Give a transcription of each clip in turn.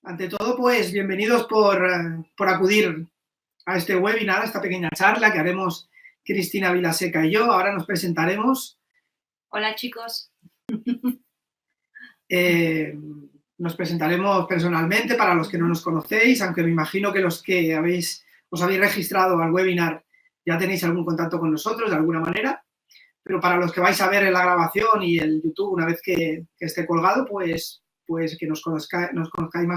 Ante todo, pues bienvenidos por acudir a este webinar, a esta pequeña charla que haremos Cristina Vilaseca y yo. Ahora nos presentaremos. Hola, chicos. Nos presentaremos personalmente para los que no nos conocéis, aunque me imagino que los que os habéis registrado al webinar ya tenéis algún contacto con nosotros de alguna manera, pero para los que vais a ver en la grabación y el YouTube una vez que esté colgado, pues que nos conozcáis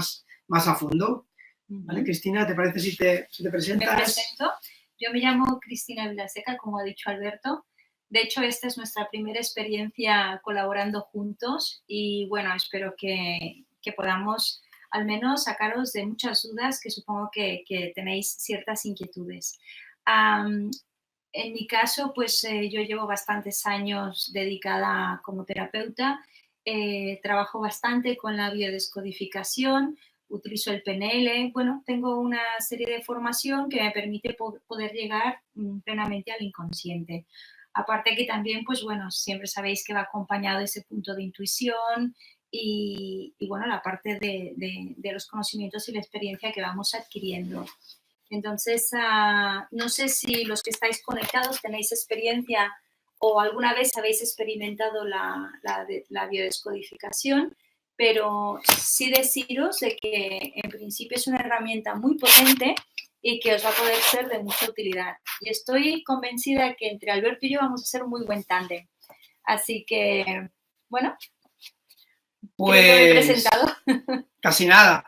más a fondo. ¿Vale? Cristina, ¿te parece si te presentas? Me presento. Yo me llamo Cristina Vilaseca, como ha dicho Alberto. De hecho, esta es nuestra primera experiencia colaborando juntos y, bueno, espero que podamos al menos sacaros de muchas dudas que supongo que tenéis ciertas inquietudes. En mi caso, pues yo llevo bastantes años dedicada como terapeuta. Trabajo bastante con la biodescodificación, utilizo el PNL. Bueno, tengo una serie de formación que me permite poder llegar plenamente al inconsciente. Aparte que también, pues bueno, siempre sabéis que va acompañado ese punto de intuición y bueno, la parte de los conocimientos y la experiencia que vamos adquiriendo. Entonces, no sé si los que estáis conectados tenéis experiencia o alguna vez habéis experimentado la biodescodificación, pero sí deciros de que en principio es una herramienta muy potente y que os va a poder ser de mucha utilidad. Y estoy convencida que entre Alberto y yo vamos a ser muy buen tándem. Así que, bueno, pues creo que me he presentado. Casi nada.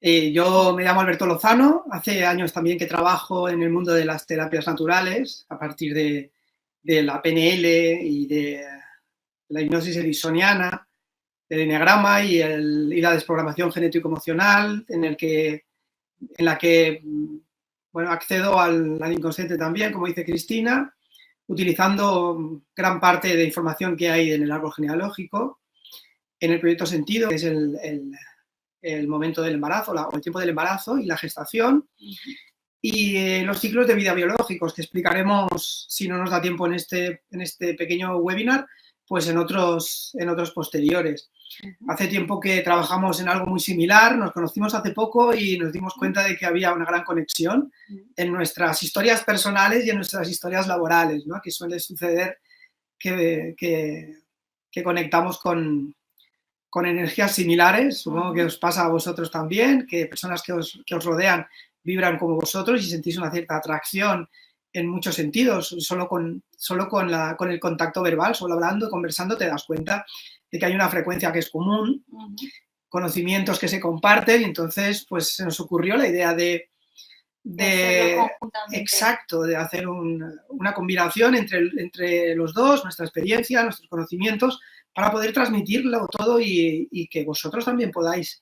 Yo me llamo Alberto Lozano, hace años también que trabajo en el mundo de las terapias naturales, a partir de la PNL y de la hipnosis ericksoniana, del enneagrama y la desprogramación genético-emocional, en la que bueno, accedo al inconsciente también, como dice Cristina, utilizando gran parte de información que hay en el árbol genealógico, en el proyecto Sentido, que es el momento del embarazo, o el tiempo del embarazo y la gestación, y los ciclos de vida biológicos, que explicaremos, si no nos da tiempo en este pequeño webinar, pues en otros posteriores. Hace tiempo que trabajamos en algo muy similar, nos conocimos hace poco y nos dimos cuenta de que había una gran conexión en nuestras historias personales y en nuestras historias laborales, ¿no? Que suele suceder que conectamos con energías similares. Supongo que os pasa a vosotros también, que personas que os rodean vibran como vosotros y sentís una cierta atracción en muchos sentidos. Solo con el contacto verbal, solo hablando, conversando, te das cuenta de que hay una frecuencia que es común, conocimientos que se comparten, y entonces pues se nos ocurrió la idea de exacto, de hacer una combinación entre los dos, nuestra experiencia, nuestros conocimientos, para poder transmitirlo todo y que vosotros también podáis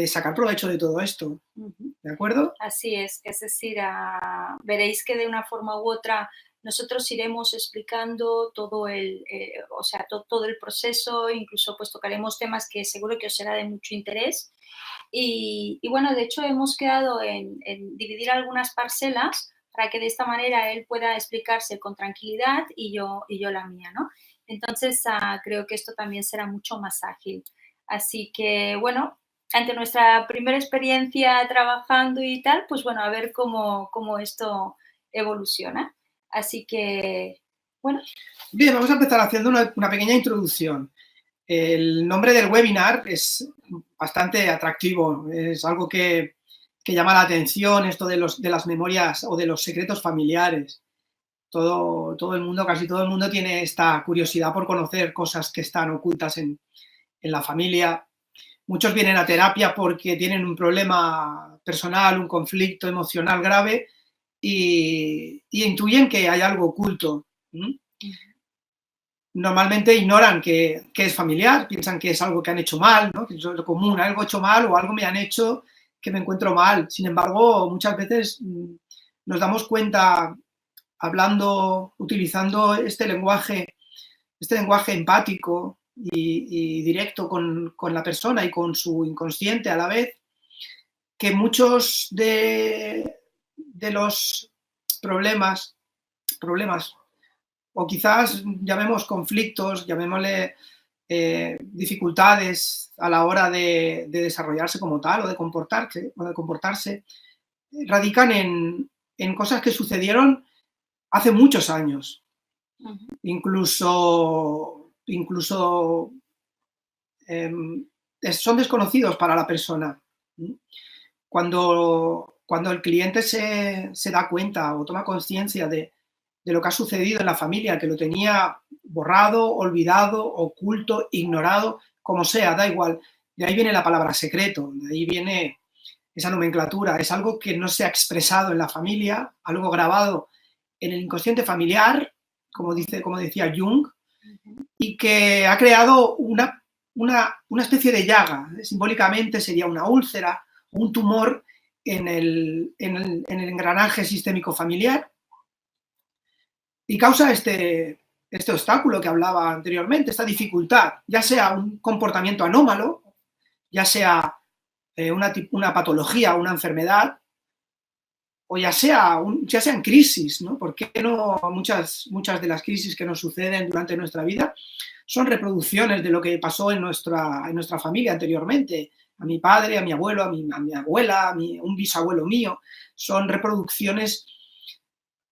sacar provecho de todo esto, ¿de acuerdo? Así es decir, veréis que de una forma u otra nosotros iremos explicando todo todo el proceso, incluso pues tocaremos temas que seguro que os será de mucho interés. Y bueno, de hecho hemos quedado en dividir algunas parcelas para que de esta manera él pueda explicarse con tranquilidad y yo la mía, ¿no? Entonces creo que esto también será mucho más ágil. Así que bueno, ante nuestra primera experiencia trabajando y tal, pues bueno, a ver cómo esto evoluciona. Así que, bueno. Bien, vamos a empezar haciendo una pequeña introducción. El nombre del webinar es bastante atractivo, es algo que llama la atención, esto de las memorias o de los secretos familiares. Todo el mundo, casi todo el mundo tiene esta curiosidad por conocer cosas que están ocultas en la familia. Muchos vienen a terapia porque tienen un problema personal, un conflicto emocional grave y intuyen que hay algo oculto. Normalmente ignoran que es familiar, piensan que es algo que han hecho mal, ¿no? Que es lo común, algo he hecho mal o algo me han hecho que me encuentro mal. Sin embargo, muchas veces nos damos cuenta utilizando este lenguaje empático y directo con la persona y con su inconsciente a la vez, que muchos de los problemas, o quizás llamemos conflictos, llamémosle dificultades a la hora de desarrollarse como tal o de comportarse, radican en cosas que sucedieron hace muchos años. Incluso son desconocidos para la persona. Cuando el cliente se da cuenta o toma conciencia de lo que ha sucedido en la familia, que lo tenía borrado, olvidado, oculto, ignorado, como sea, da igual. De ahí viene la palabra secreto, de ahí viene esa nomenclatura. Es algo que no se ha expresado en la familia, algo grabado en el inconsciente familiar, como decía Jung, y que ha creado una especie de llaga. Simbólicamente sería una úlcera, un tumor en el engranaje sistémico familiar, y causa este obstáculo que hablaba anteriormente, esta dificultad, ya sea un comportamiento anómalo, ya sea una patología, una enfermedad, o ya sea en crisis, ¿no? ¿Por qué no muchas de las crisis que nos suceden durante nuestra vida son reproducciones de lo que pasó en nuestra familia anteriormente? A mi padre, a mi abuelo, a mi abuela, un bisabuelo mío, son reproducciones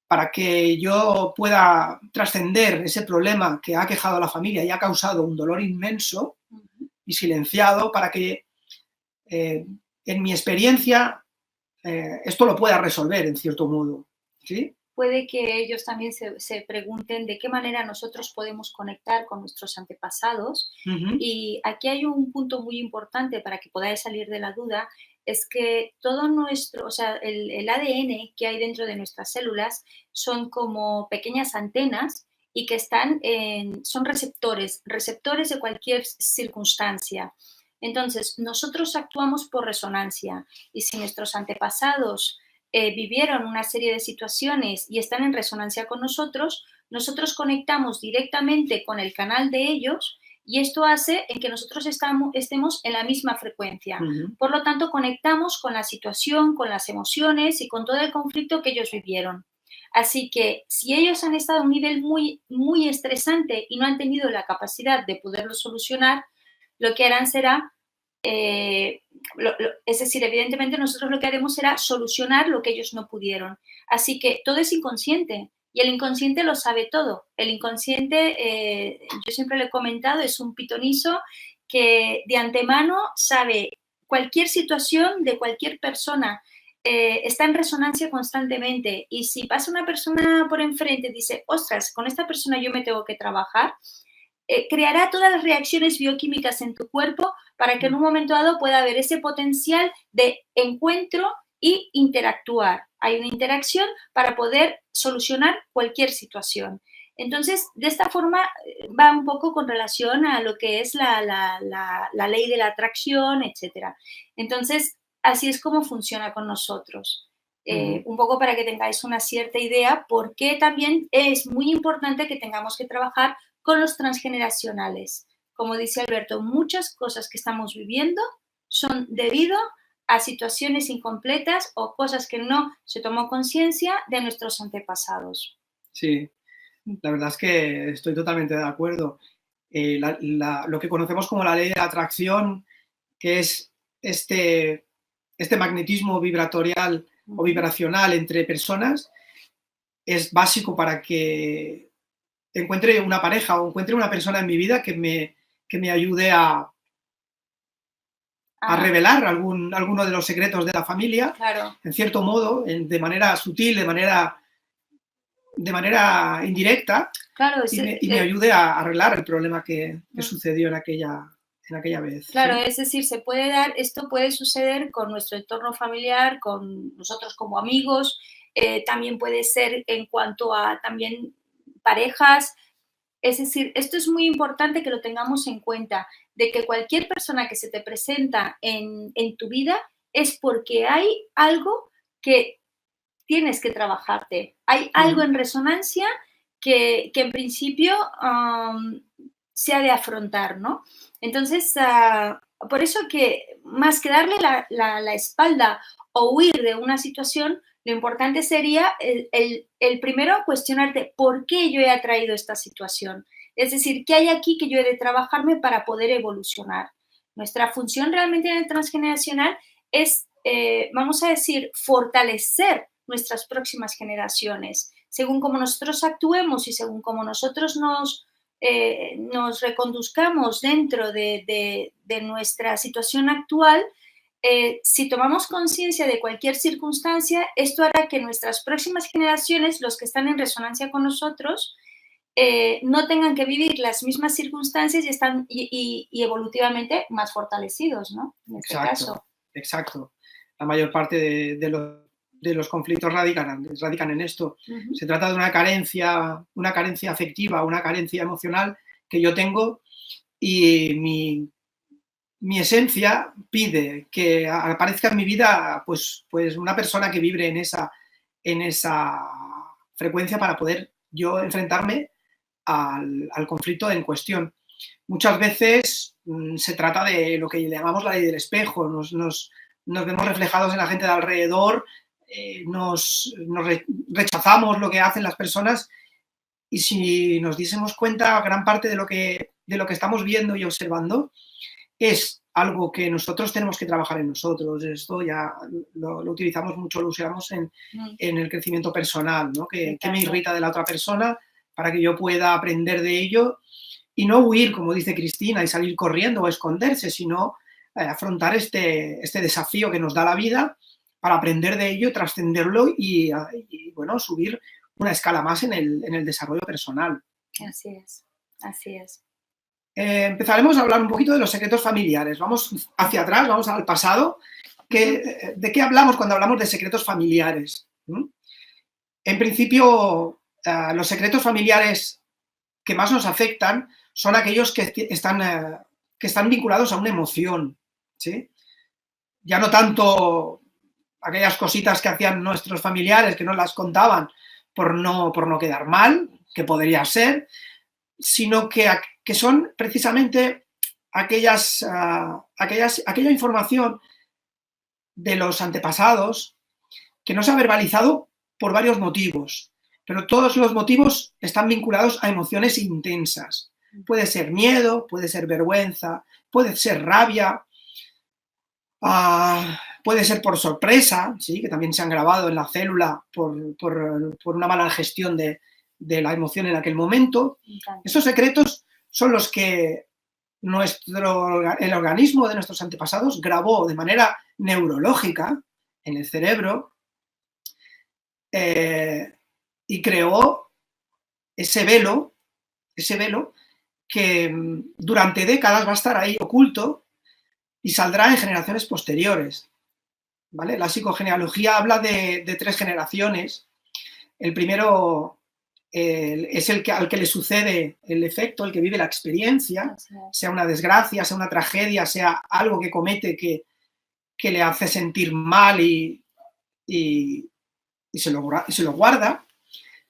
para que yo pueda trascender ese problema que ha aquejado a la familia y ha causado un dolor inmenso y silenciado, para que en mi experiencia esto lo pueda resolver en cierto modo, ¿sí? Puede que ellos también se pregunten de qué manera nosotros podemos conectar con nuestros antepasados. Y aquí hay un punto muy importante para que podáis salir de la duda, es que todo nuestro, o sea, el ADN que hay dentro de nuestras células son como pequeñas antenas y que son receptores de cualquier circunstancia. Entonces, nosotros actuamos por resonancia, y si nuestros antepasados vivieron una serie de situaciones y están en resonancia con nosotros, nosotros conectamos directamente con el canal de ellos, y esto hace en que nosotros estemos en la misma frecuencia. Por lo tanto, conectamos con la situación, con las emociones y con todo el conflicto que ellos vivieron. Así que si ellos han estado a un nivel muy, muy estresante y no han tenido la capacidad de poderlo solucionar, lo que harán será es decir, evidentemente nosotros lo que haremos será solucionar lo que ellos no pudieron. Así que todo es inconsciente, y el inconsciente lo sabe todo. El inconsciente, yo siempre lo he comentado, es un pitonizo que de antemano sabe cualquier situación de cualquier persona. Está en resonancia constantemente, y si pasa una persona por enfrente y dice, ostras, con esta persona yo me tengo que trabajar, creará todas las reacciones bioquímicas en tu cuerpo para que en un momento dado pueda haber ese potencial de encuentro y interactuar. Hay una interacción para poder solucionar cualquier situación. Entonces, de esta forma va un poco con relación a lo que es la ley de la atracción, etc. Entonces, así es como funciona con nosotros. Un poco para que tengáis una cierta idea, porque también es muy importante que tengamos que trabajar con los transgeneracionales. Como dice Alberto, muchas cosas que estamos viviendo son debido a situaciones incompletas o cosas que no se tomó conciencia de nuestros antepasados. Sí, la verdad es que estoy totalmente de acuerdo. Lo que conocemos como la ley de la atracción, que es este magnetismo vibratorial o vibracional entre personas, es básico para que encuentre una pareja o encuentre una persona en mi vida que me ayude a revelar alguno de los secretos de la familia, claro, en cierto modo, de manera sutil, de manera indirecta, claro, y me ayude a arreglar el problema que sucedió en aquella vez. Claro, ¿sí? es decir, esto puede suceder con nuestro entorno familiar, con nosotros como amigos, también puede ser en cuanto a también parejas. Es decir, esto es muy importante que lo tengamos en cuenta, de que cualquier persona que se te presenta en tu vida es porque hay algo que tienes que trabajarte. Hay algo en resonancia que en principio se ha de afrontar, ¿no? Entonces, por eso que más que darle la espalda o huir de una situación, lo importante sería el primero cuestionarte por qué yo he atraído esta situación. Es decir, ¿qué hay aquí que yo he de trabajarme para poder evolucionar? Nuestra función realmente en el transgeneracional es, vamos a decir, fortalecer nuestras próximas generaciones. Según como nosotros actuemos y según como nosotros nos reconduzcamos dentro de nuestra situación actual, si tomamos conciencia de cualquier circunstancia, esto hará que nuestras próximas generaciones, los que están en resonancia con nosotros, no tengan que vivir las mismas circunstancias y evolutivamente más fortalecidos, ¿no? En este caso. Exacto. La mayor parte de los conflictos radican en esto. Ujú. Se trata de una carencia afectiva, una carencia emocional que yo tengo y mi esencia pide que aparezca en mi vida pues una persona que vibre en esa frecuencia para poder yo enfrentarme al conflicto en cuestión. Muchas veces se trata de lo que llamamos la ley del espejo, nos vemos reflejados en la gente de alrededor, rechazamos lo que hacen las personas y si nos diésemos cuenta, gran parte de lo que estamos viendo y observando es algo que nosotros tenemos que trabajar en nosotros. Esto ya lo utilizamos mucho, lo usamos en el crecimiento personal, ¿no? ¿Qué me irrita de la otra persona para que yo pueda aprender de ello y no huir, como dice Cristina, y salir corriendo o esconderse, sino afrontar este desafío que nos da la vida para aprender de ello, trascenderlo y bueno, subir una escala más en el desarrollo personal. Así es, así es. Empezaremos a hablar un poquito de los secretos familiares. Vamos hacia atrás, vamos al pasado. ¿De qué hablamos cuando hablamos de secretos familiares? En principio, los secretos familiares que más nos afectan son aquellos que están vinculados a una emoción, ¿sí? Ya no tanto aquellas cositas que hacían nuestros familiares que no las contaban por no quedar mal, que podría ser, sino que son precisamente aquella información de los antepasados que no se ha verbalizado por varios motivos, pero todos los motivos están vinculados a emociones intensas. Puede ser miedo, puede ser vergüenza, puede ser rabia, puede ser por sorpresa, ¿sí? Que también se han grabado en la célula por una mala gestión de la emoción en aquel momento. Estos secretos son los que el organismo de nuestros antepasados grabó de manera neurológica en el cerebro y creó ese velo que durante décadas va a estar ahí oculto y saldrá en generaciones posteriores, ¿vale? La psicogenealogía habla de 3 generaciones. El primero es al que le sucede el efecto, el que vive la experiencia, sea una desgracia, sea una tragedia, sea algo que comete que le hace sentir mal y se lo guarda.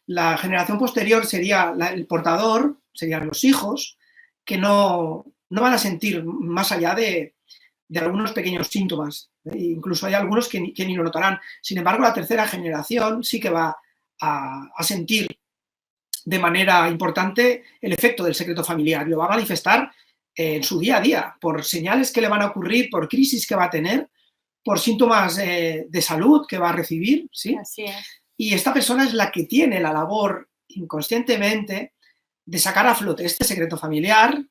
La generación posterior sería el portador, serían los hijos, que no van a sentir más allá de algunos pequeños síntomas. Incluso hay algunos que ni lo notarán. Sin embargo, la tercera generación sí que va a sentir de manera importante el efecto del secreto familiar. Lo va a manifestar en su día a día, por señales que le van a ocurrir, por crisis que va a tener, por síntomas de salud que va a recibir, ¿sí? Así es. Y esta persona es la que tiene la labor inconscientemente de sacar a flote este secreto familiar,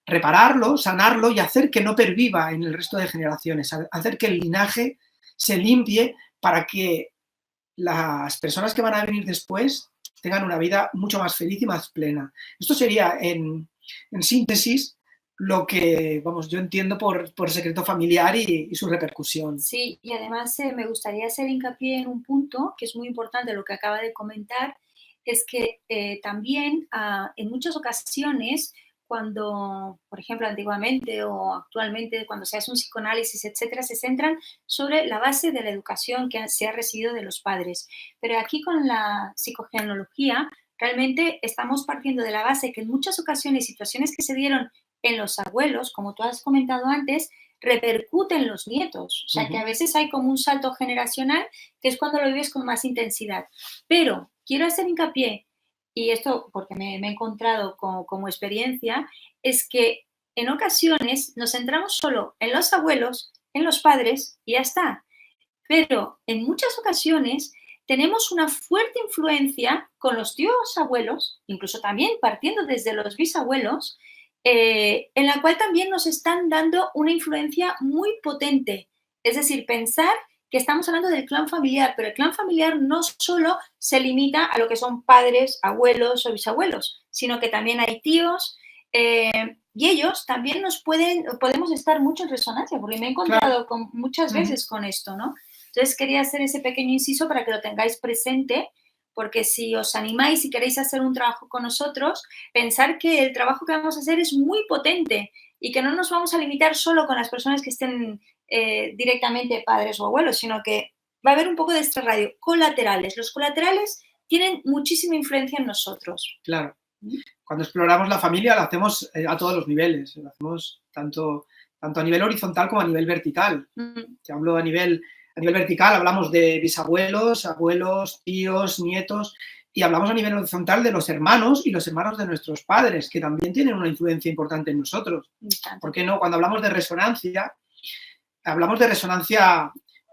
repararlo, sanarlo y hacer que no perviva en el resto de generaciones, hacer que el linaje se limpie para que las personas que van a venir después tengan una vida mucho más feliz y más plena. Esto sería, en síntesis, lo que, vamos, yo entiendo por secreto familiar y su repercusión. Sí, y además me gustaría hacer hincapié en un punto que es muy importante, lo que acaba de comentar, es que también en muchas ocasiones, cuando, por ejemplo, antiguamente o actualmente, cuando se hace un psicoanálisis, etcétera, se centran sobre la base de la educación que se ha recibido de los padres. Pero aquí con la psicogenealogía, realmente estamos partiendo de la base que en muchas ocasiones, situaciones que se dieron en los abuelos, como tú has comentado antes, repercute en los nietos. O sea, que a veces hay como un salto generacional, que es cuando lo vives con más intensidad. Pero quiero hacer hincapié, y esto porque me he encontrado como experiencia, es que en ocasiones nos centramos solo en los abuelos, en los padres y ya está. Pero en muchas ocasiones tenemos una fuerte influencia con los tíos abuelos, incluso también partiendo desde los bisabuelos, en la cual también nos están dando una influencia muy potente. Es decir, pensar que estamos hablando del clan familiar, pero el clan familiar no solo se limita a lo que son padres, abuelos o bisabuelos, sino que también hay tíos, y ellos también podemos estar mucho en resonancia, porque me he encontrado muchas veces con esto, ¿no? Entonces quería hacer ese pequeño inciso para que lo tengáis presente, porque si os animáis y queréis hacer un trabajo con nosotros, pensar que el trabajo que vamos a hacer es muy potente y que no nos vamos a limitar solo con las personas que estén directamente padres o abuelos, sino que va a haber un poco de este radio, colaterales. Los colaterales tienen muchísima influencia en nosotros. Claro. Cuando exploramos la familia, lo hacemos a todos los niveles. Lo hacemos tanto a nivel horizontal como a nivel vertical. Te hablo a nivel vertical, hablamos de bisabuelos, abuelos, tíos, nietos, y hablamos a nivel horizontal de los hermanos y los hermanos de nuestros padres, que también tienen una influencia importante en nosotros. ¿Por qué no? Cuando hablamos de resonancia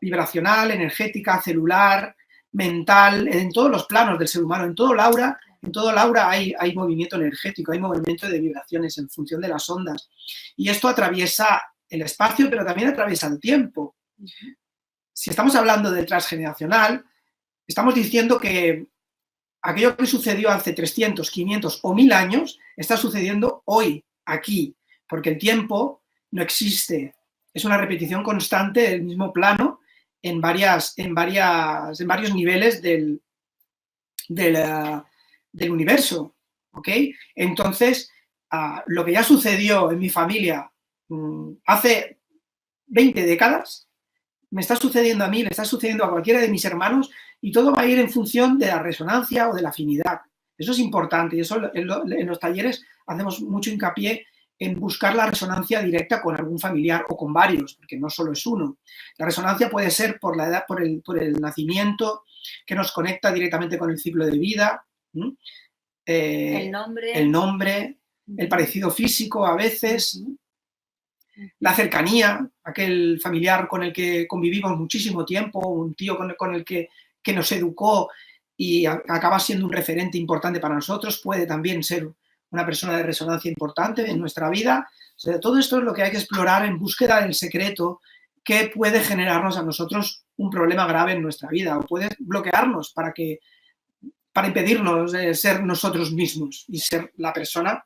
vibracional, energética, celular, mental, en todos los planos del ser humano, en todo el aura hay movimiento energético, hay movimiento de vibraciones en función de las ondas. Y esto atraviesa el espacio, pero también atraviesa el tiempo. Si estamos hablando del transgeneracional, estamos diciendo que aquello que sucedió hace 300, 500 o 1000 años está sucediendo hoy, aquí, porque el tiempo no existe. Es una repetición constante del mismo plano en varios niveles del universo, ¿ok? Entonces, lo que ya sucedió en mi familia hace 20 décadas, me está sucediendo a mí, le está sucediendo a cualquiera de mis hermanos, y todo va a ir en función de la resonancia o de la afinidad. Eso es importante, y eso en los talleres hacemos mucho hincapié en buscar la resonancia directa con algún familiar o con varios, porque no solo es uno. La resonancia puede ser por la edad, por el nacimiento, que nos conecta directamente con el ciclo de vida, el nombre, el parecido físico a veces, la cercanía, aquel familiar con el que convivimos muchísimo tiempo, un tío con el que nos educó y acaba siendo un referente importante para nosotros, puede también ser una persona de resonancia importante en nuestra vida. O sea, todo esto es lo que hay que explorar en búsqueda del secreto que puede generarnos a nosotros un problema grave en nuestra vida, o puede bloquearnos para impedirnos ser nosotros mismos y ser la persona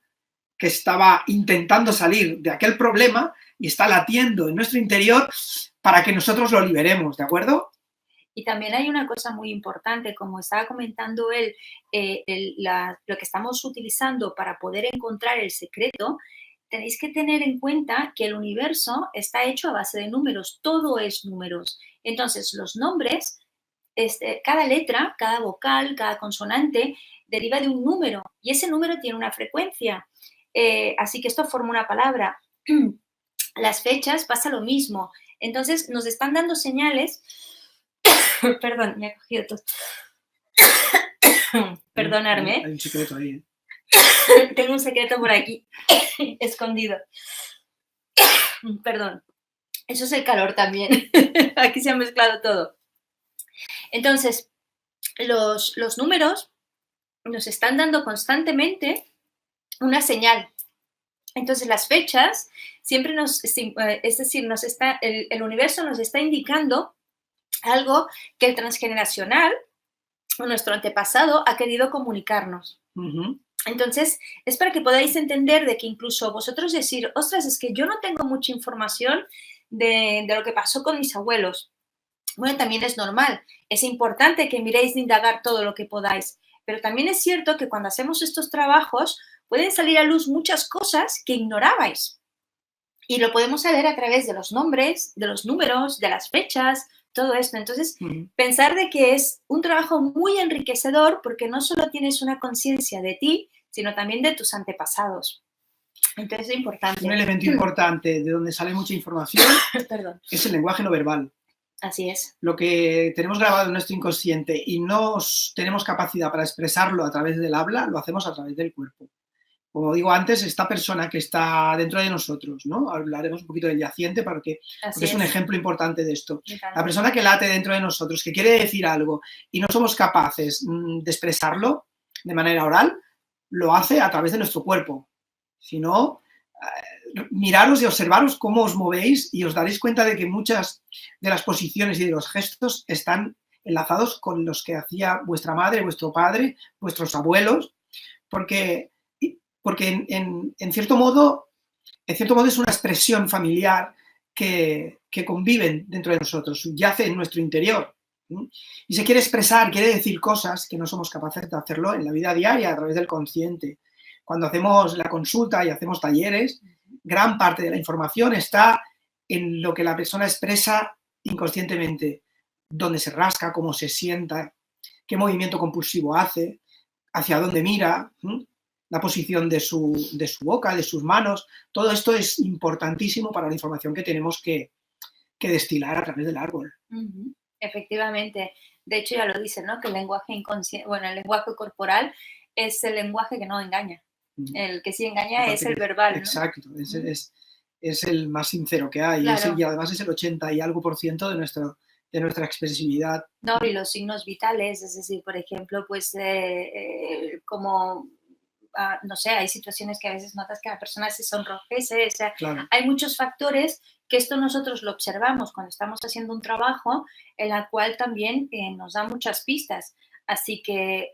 que estaba intentando salir de aquel problema y está latiendo en nuestro interior para que nosotros lo liberemos, ¿de acuerdo? Y también hay una cosa muy importante, como estaba comentando él, lo que estamos utilizando para poder encontrar el secreto, tenéis que tener en cuenta que el universo está hecho a base de números, todo es números. Entonces, los nombres, cada letra, cada vocal, cada consonante deriva de un número y ese número tiene una frecuencia. Así que esto forma una palabra. Las fechas pasa lo mismo. Entonces, nos están dando señales. Perdón, me ha cogido todo. Perdonadme. Hay un secreto ahí. Tengo un secreto por aquí, escondido. Perdón. Eso es el calor también. Aquí se ha mezclado todo. Entonces, los números nos están dando constantemente una señal. Entonces, las fechas siempre es decir, el universo nos está indicando algo que el transgeneracional, nuestro antepasado, ha querido comunicarnos. Entonces, es para que podáis entender de que incluso vosotros decir, ostras, es que yo no tengo mucha información de lo que pasó con mis abuelos. Bueno, también es normal. Es importante que miréis de indagar todo lo que podáis. Pero también es cierto que cuando hacemos estos trabajos pueden salir a luz muchas cosas que ignorabais. Y lo podemos saber a través de los nombres, de los números, de las fechas, todo esto. Entonces, pensar de que es un trabajo muy enriquecedor porque no solo tienes una conciencia de ti, sino también de tus antepasados. Entonces, es importante. Un elemento importante de donde sale mucha información es el lenguaje no verbal. Así es. Lo que tenemos grabado en nuestro inconsciente y no tenemos capacidad para expresarlo a través del habla, lo hacemos a través del cuerpo. Como digo antes, esta persona que está dentro de nosotros, ¿no? Hablaremos un poquito del yaciente porque es un ejemplo importante de esto. La persona que late dentro de nosotros, que quiere decir algo y no somos capaces de expresarlo de manera oral, lo hace a través de nuestro cuerpo. Si no, miraros y observaros cómo os movéis y os daréis cuenta de que muchas de las posiciones y de los gestos están enlazados con los que hacía vuestra madre, vuestro padre, vuestros abuelos, porque en cierto modo es una expresión familiar que conviven dentro de nosotros, yace en nuestro interior. Y se quiere expresar, quiere decir cosas que no somos capaces de hacerlo en la vida diaria a través del consciente. Cuando hacemos la consulta y hacemos talleres, gran parte de la información está en lo que la persona expresa inconscientemente, dónde se rasca, cómo se sienta, qué movimiento compulsivo hace, hacia dónde mira, la posición de su boca, de sus manos. Todo esto es importantísimo para la información que tenemos que destilar a través del árbol. Efectivamente. De hecho, ya lo dicen, ¿no? Que el lenguaje inconsciente, bueno, el lenguaje corporal es el lenguaje que no engaña. El que sí engaña es el verbal, ¿no? Exacto, es el más sincero que hay. Claro. Y además es el 80 y algo % de nuestra expresividad. No, y los signos vitales, es decir, por ejemplo, pues como, no sé, hay situaciones que a veces notas que la persona se sonrojece, o sea, Claro. Hay muchos factores que esto nosotros lo observamos cuando estamos haciendo un trabajo en la cual también nos da muchas pistas. Así que,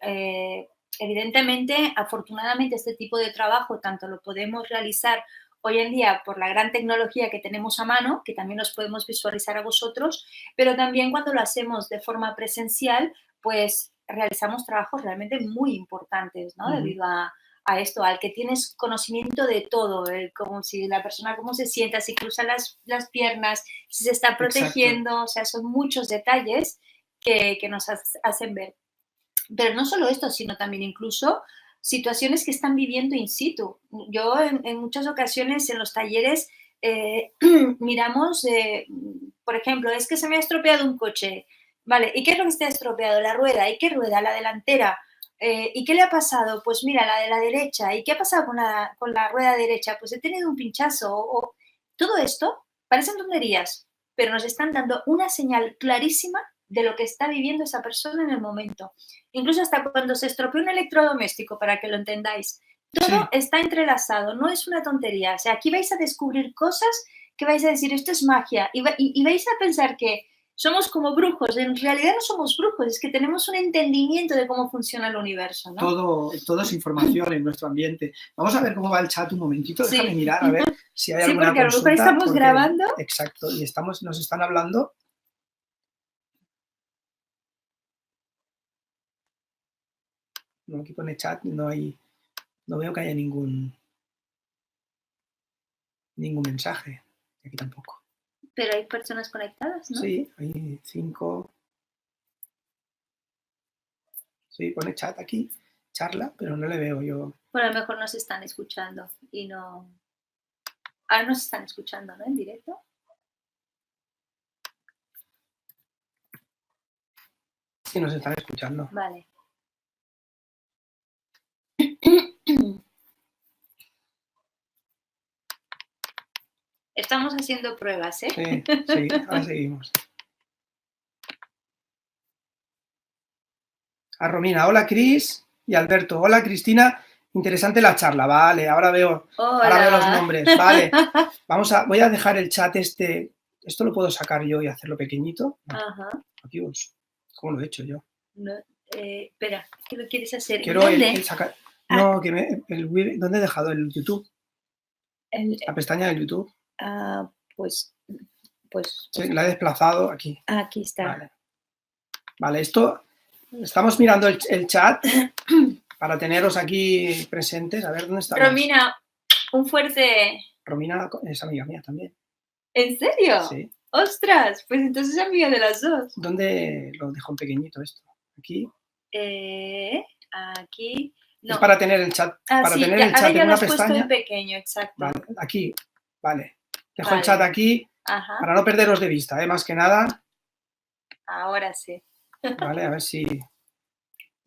evidentemente, afortunadamente, este tipo de trabajo tanto lo podemos realizar hoy en día por la gran tecnología que tenemos a mano, que también nos podemos visualizar a vosotros, pero también cuando lo hacemos de forma presencial, pues realizamos trabajos realmente muy importantes, ¿no? Debido a esto, al que tienes conocimiento de todo, como si la persona cómo se sienta, si cruza las piernas, si se está protegiendo. Exacto. O sea, son muchos detalles que nos hacen ver. Pero no solo esto, sino también incluso situaciones que están viviendo in situ. Yo en muchas ocasiones en los talleres miramos, por ejemplo, es que se me ha estropeado un coche, ¿vale? ¿Y qué es lo que está estropeado? La rueda. ¿Y qué rueda? La delantera. ¿Y qué le ha pasado? Pues mira, la de la derecha. ¿Y qué ha pasado con la rueda derecha? Pues he tenido un pinchazo. Todo esto parecen tonterías, pero nos están dando una señal clarísima de lo que está viviendo esa persona en el momento. Incluso hasta cuando se estropea un electrodoméstico, para que lo entendáis. Todo está entrelazado, no es una tontería. O sea, aquí vais a descubrir cosas que vais a decir, esto es magia. Y vais a pensar que somos como brujos. En realidad no somos brujos, es que tenemos un entendimiento de cómo funciona el universo, ¿no? Todo es información en nuestro ambiente. Vamos a ver cómo va el chat un momentito. Déjame mirar a ver si hay alguna porque consulta. a lo mejor estamos grabando. Exacto, y nos están hablando. No, aquí pone chat, no veo que haya ningún mensaje. Aquí tampoco. Pero hay personas conectadas, ¿no? Sí, hay 5. Sí, pone chat aquí, charla, pero no le veo yo. Bueno, a lo mejor nos están escuchando y no... Ahora nos están escuchando, ¿no? En directo. Sí, nos están escuchando. Vale. Estamos haciendo pruebas, ¿eh? Sí, ahora seguimos. A Romina, hola Cris y Alberto. Hola Cristina, interesante la charla. Vale, ahora veo los nombres. Vale, voy a dejar el chat esto lo puedo sacar yo y hacerlo pequeñito. Ajá. Dios, ¿cómo lo he hecho yo? No, espera, ¿qué lo quieres hacer? Quiero el sacar... No, ¿dónde he dejado el YouTube? La pestaña del YouTube. Pues sí, la he desplazado aquí. Aquí está. Vale, estamos mirando el chat para teneros aquí presentes. A ver, ¿dónde está? Romina, un fuerte... Romina es amiga mía también. ¿En serio? Sí. ¡Ostras! Pues entonces es amiga de las dos. ¿Dónde lo dejo en pequeñito esto? ¿Aquí? Aquí... No. Es para tener el chat, tener el chat en una pestaña. En pequeño, exacto. Vale, aquí, vale. Dejo el chat aquí para no perderos de vista, más que nada. Ahora sí. Vale, a ver si...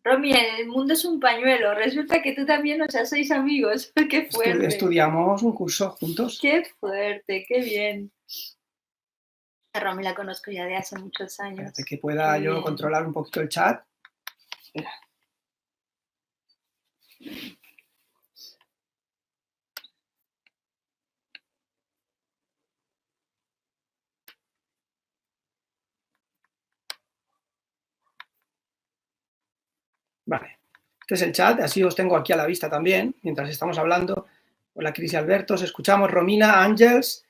Romy, el mundo es un pañuelo. Resulta que tú también, o sea, sois amigos. ¡Qué fuerte! Estudiamos un curso juntos. ¡Qué fuerte! ¡Qué bien! A Romy la conozco ya de hace muchos años. Espérate que pueda yo controlar un poquito el chat. Espera. Vale, este es el chat, así os tengo aquí a la vista también, mientras estamos hablando. Hola, Cris y Alberto, os escuchamos. Romina, Ángels,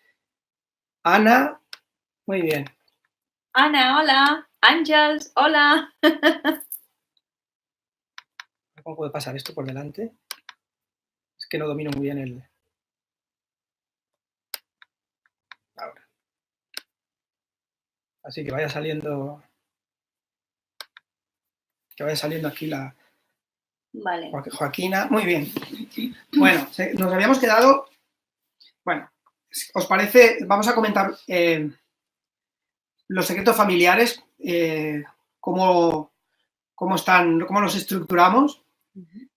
Ana, muy bien. Ana, hola. Ángels, hola. ¿Cómo puede pasar esto por delante? Es que no domino muy bien el... Ahora. Así que vaya saliendo... Que vaya saliendo aquí la... Vale. Joaquina, muy bien. Bueno, nos habíamos quedado... Bueno, ¿os parece? Vamos a comentar los secretos familiares, cómo los estructuramos,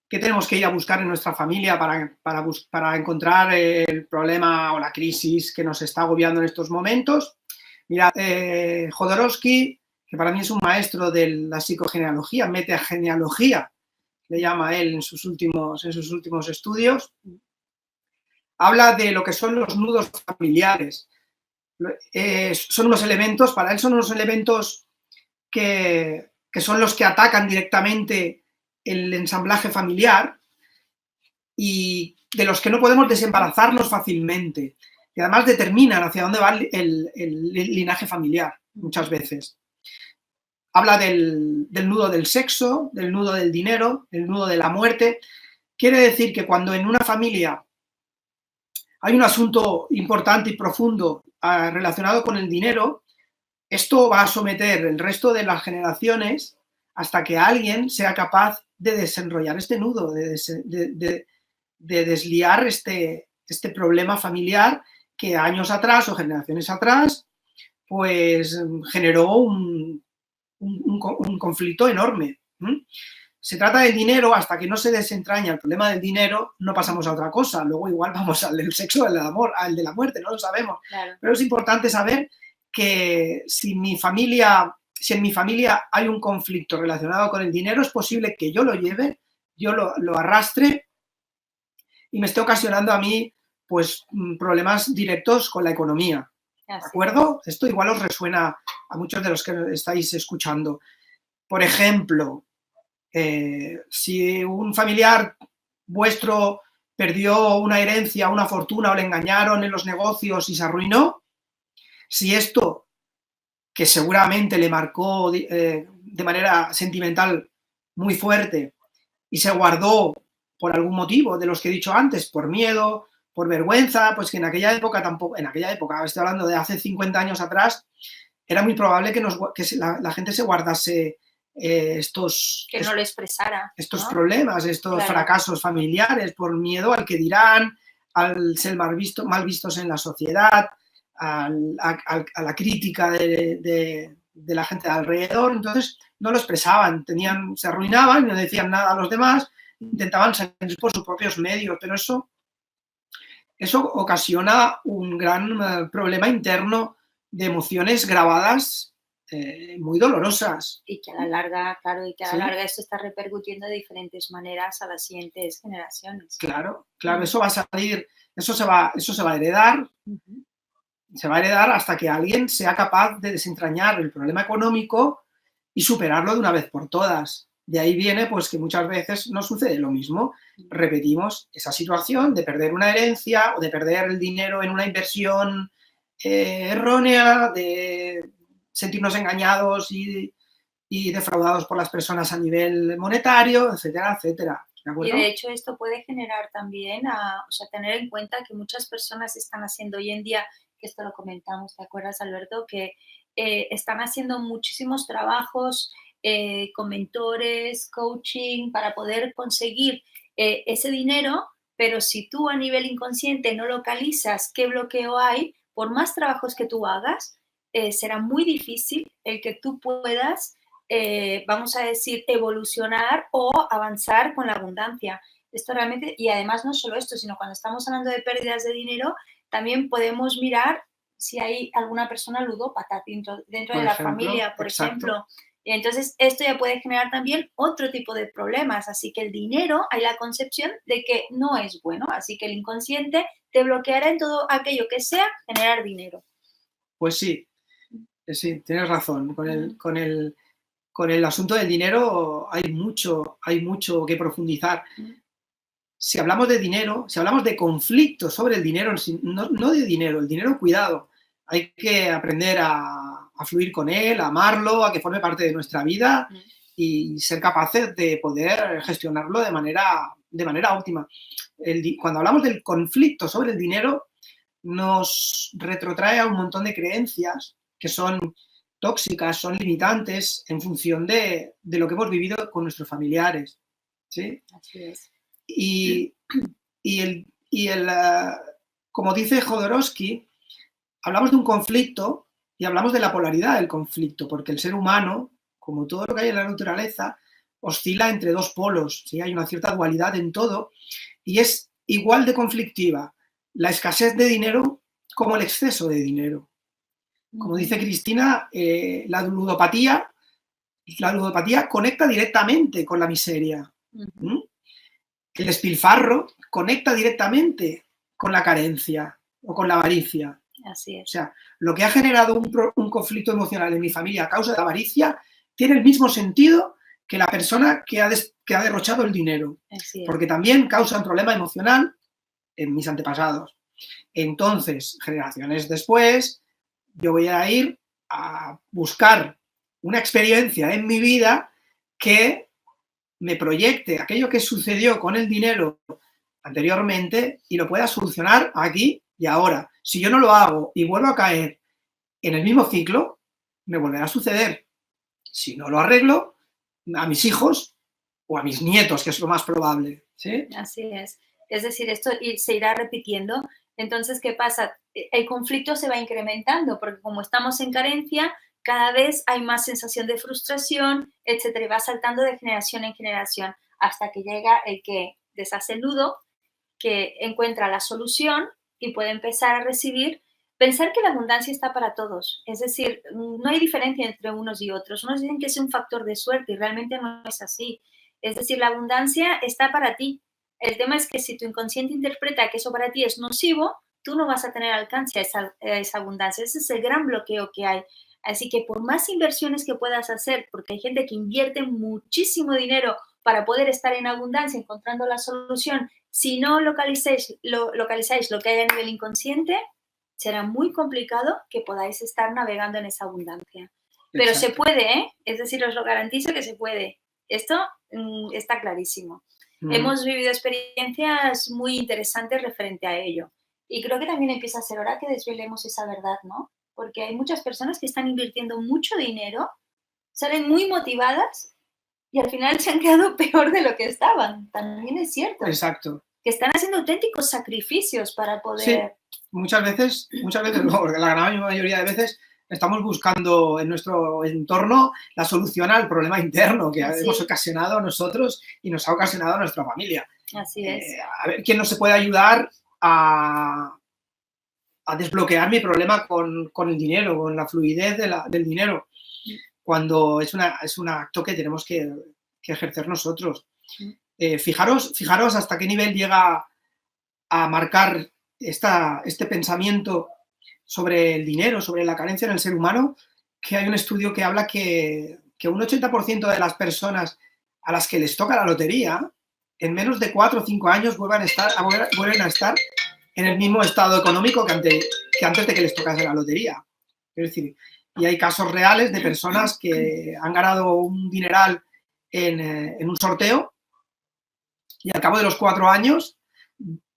qué tenemos que ir a buscar en nuestra familia para encontrar el problema o la crisis que nos está agobiando en estos momentos. Mirad, Jodorowsky, que para mí es un maestro de la psicogenealogía, metagenealogía, le llama él en sus últimos estudios, habla de lo que son los nudos familiares. Son unos elementos, para él son unos elementos que son los que atacan directamente el ensamblaje familiar y de los que no podemos desembarazarnos fácilmente. Y además determinan hacia dónde va el linaje familiar, muchas veces. Habla del nudo del sexo, del nudo del dinero, del nudo de la muerte. Quiere decir que cuando en una familia hay un asunto importante y profundo relacionado con el dinero, esto va a someter el resto de las generaciones hasta que alguien sea capaz de desenrollar este nudo, de desliar este problema familiar que años atrás o generaciones atrás pues generó un conflicto enorme. Se trata del dinero, hasta que no se desentraña el problema del dinero, no pasamos a otra cosa. Luego igual vamos al del sexo, al del amor, al de la muerte, no lo sabemos. Claro. Pero es importante saber que si en mi familia hay un conflicto relacionado con el dinero, es posible que yo lo lleve, yo lo arrastre y me esté ocasionando a mí pues problemas directos con la economía. ¿De acuerdo? Esto igual os resuena a muchos de los que estáis escuchando. Por ejemplo, si un familiar vuestro perdió una herencia, una fortuna o le engañaron en los negocios y se arruinó, si esto, que seguramente le marcó de manera sentimental muy fuerte y se guardó por algún motivo de los que he dicho antes, por miedo, por vergüenza, pues que en aquella época, estoy hablando de hace 50 años atrás, era muy probable que la gente se guardase que no lo expresara, estos problemas, estos fracasos familiares, por miedo al que dirán, al ser mal vistos en la sociedad, a la crítica de la gente de alrededor. Entonces no lo expresaban, se arruinaban, no decían nada a los demás, intentaban salir por sus propios medios, pero eso ocasiona un gran problema interno de emociones grabadas muy dolorosas. Y que a la larga, claro, esto está repercutiendo de diferentes maneras a las siguientes generaciones. Claro, eso va a salir, eso se va a heredar, se va a heredar hasta que alguien sea capaz de desentrañar el problema económico y superarlo de una vez por todas. De ahí viene pues que muchas veces no sucede lo mismo. Repetimos esa situación de perder una herencia o de perder el dinero en una inversión errónea, de sentirnos engañados y defraudados por las personas a nivel monetario, etcétera, etcétera. ¿De acuerdo? Y de hecho esto puede generar también, tener en cuenta que muchas personas están haciendo hoy en día, que esto lo comentamos, ¿te acuerdas, Alberto? Que están haciendo muchísimos trabajos con mentores, coaching, para poder conseguir ese dinero, pero si tú a nivel inconsciente no localizas qué bloqueo hay, por más trabajos que tú hagas, será muy difícil el que tú puedas, vamos a decir, evolucionar o avanzar con la abundancia. Esto realmente, y además no solo esto, sino cuando estamos hablando de pérdidas de dinero, también podemos mirar si hay alguna persona ludópata dentro Por de la ejemplo, familia, por exacto. ejemplo. Y entonces, esto ya puede generar también otro tipo de problemas. Así que el dinero, hay la concepción de que no es bueno. Así que el inconsciente te bloqueará en todo aquello que sea generar dinero. Pues sí, sí, tienes razón. Mm. Con el asunto del dinero hay mucho que profundizar. Mm. Si hablamos de dinero, si hablamos de conflictos sobre el dinero, no de dinero, el dinero, cuidado, hay que aprender a fluir con él, a amarlo, a que forme parte de nuestra vida y ser capaces de poder gestionarlo de manera óptima. Cuando hablamos del conflicto sobre el dinero, nos retrotrae a un montón de creencias que son tóxicas, son limitantes en función de lo que hemos vivido con nuestros familiares. ¿Sí? Así es. Y, como dice Jodorowsky, hablamos de un conflicto y hablamos de la polaridad del conflicto, porque el ser humano, como todo lo que hay en la naturaleza, oscila entre dos polos, ¿sí? Hay una cierta dualidad en todo y es igual de conflictiva la escasez de dinero como el exceso de dinero. Como dice Cristina, la ludopatía conecta directamente con la miseria. ¿Mm? El despilfarro conecta directamente con la carencia o con la avaricia. Así es. O sea, lo que ha generado un conflicto emocional en mi familia a causa de la avaricia tiene el mismo sentido que la persona que ha derrochado el dinero. Porque también causa un problema emocional en mis antepasados. Entonces, generaciones después, yo voy a ir a buscar una experiencia en mi vida que me proyecte aquello que sucedió con el dinero anteriormente y lo pueda solucionar aquí y ahora. Si yo no lo hago y vuelvo a caer en el mismo ciclo, me volverá a suceder. Si no lo arreglo, a mis hijos o a mis nietos, que es lo más probable. ¿Sí? Así es. Es decir, esto se irá repitiendo. Entonces, ¿qué pasa? El conflicto se va incrementando porque como estamos en carencia, cada vez hay más sensación de frustración, etcétera, y va saltando de generación en generación hasta que llega el que deshace el nudo, que encuentra la solución y puede empezar a recibir. Pensar que la abundancia está para todos, es decir, no hay diferencia entre unos y otros. Unos dicen que es un factor de suerte y realmente no es así. Es decir, la abundancia está para ti. El tema es que si tu inconsciente interpreta que eso para ti es nocivo, tú no vas a tener alcance a esa abundancia. Ese es el gran bloqueo que hay. Así que por más inversiones que puedas hacer, porque hay gente que invierte muchísimo dinero para poder estar en abundancia, encontrando la solución, si no localizáis lo que hay a nivel inconsciente, será muy complicado que podáis estar navegando en esa abundancia. Pero se puede, ¿eh? Es decir, os lo garantizo que se puede. Esto está clarísimo. Hemos vivido experiencias muy interesantes referente a ello. Y creo que también empieza a ser hora que desvelemos esa verdad, ¿no? Porque hay muchas personas que están invirtiendo mucho dinero, salen muy motivadas y al final se han quedado peor de lo que estaban. También es cierto. Exacto. Que están haciendo auténticos sacrificios para poder... Sí, muchas veces, no, porque la gran mayoría de veces estamos buscando en nuestro entorno la solución al problema interno que hemos ocasionado nosotros y nos ha ocasionado nuestra familia. Así es. A ver quién nos puede ayudar a desbloquear mi problema con el dinero, con la fluidez del dinero, cuando es un acto que tenemos que ejercer nosotros. Fijaros hasta qué nivel llega a marcar este pensamiento sobre el dinero, sobre la carencia en el ser humano, que hay un estudio que habla que un 80% de las personas a las que les toca la lotería, en menos de 4 o 5 años vuelven a estar en el mismo estado económico que antes de que les tocase la lotería. Es decir, y hay casos reales de personas que han ganado un dineral en un sorteo y al cabo de los 4 años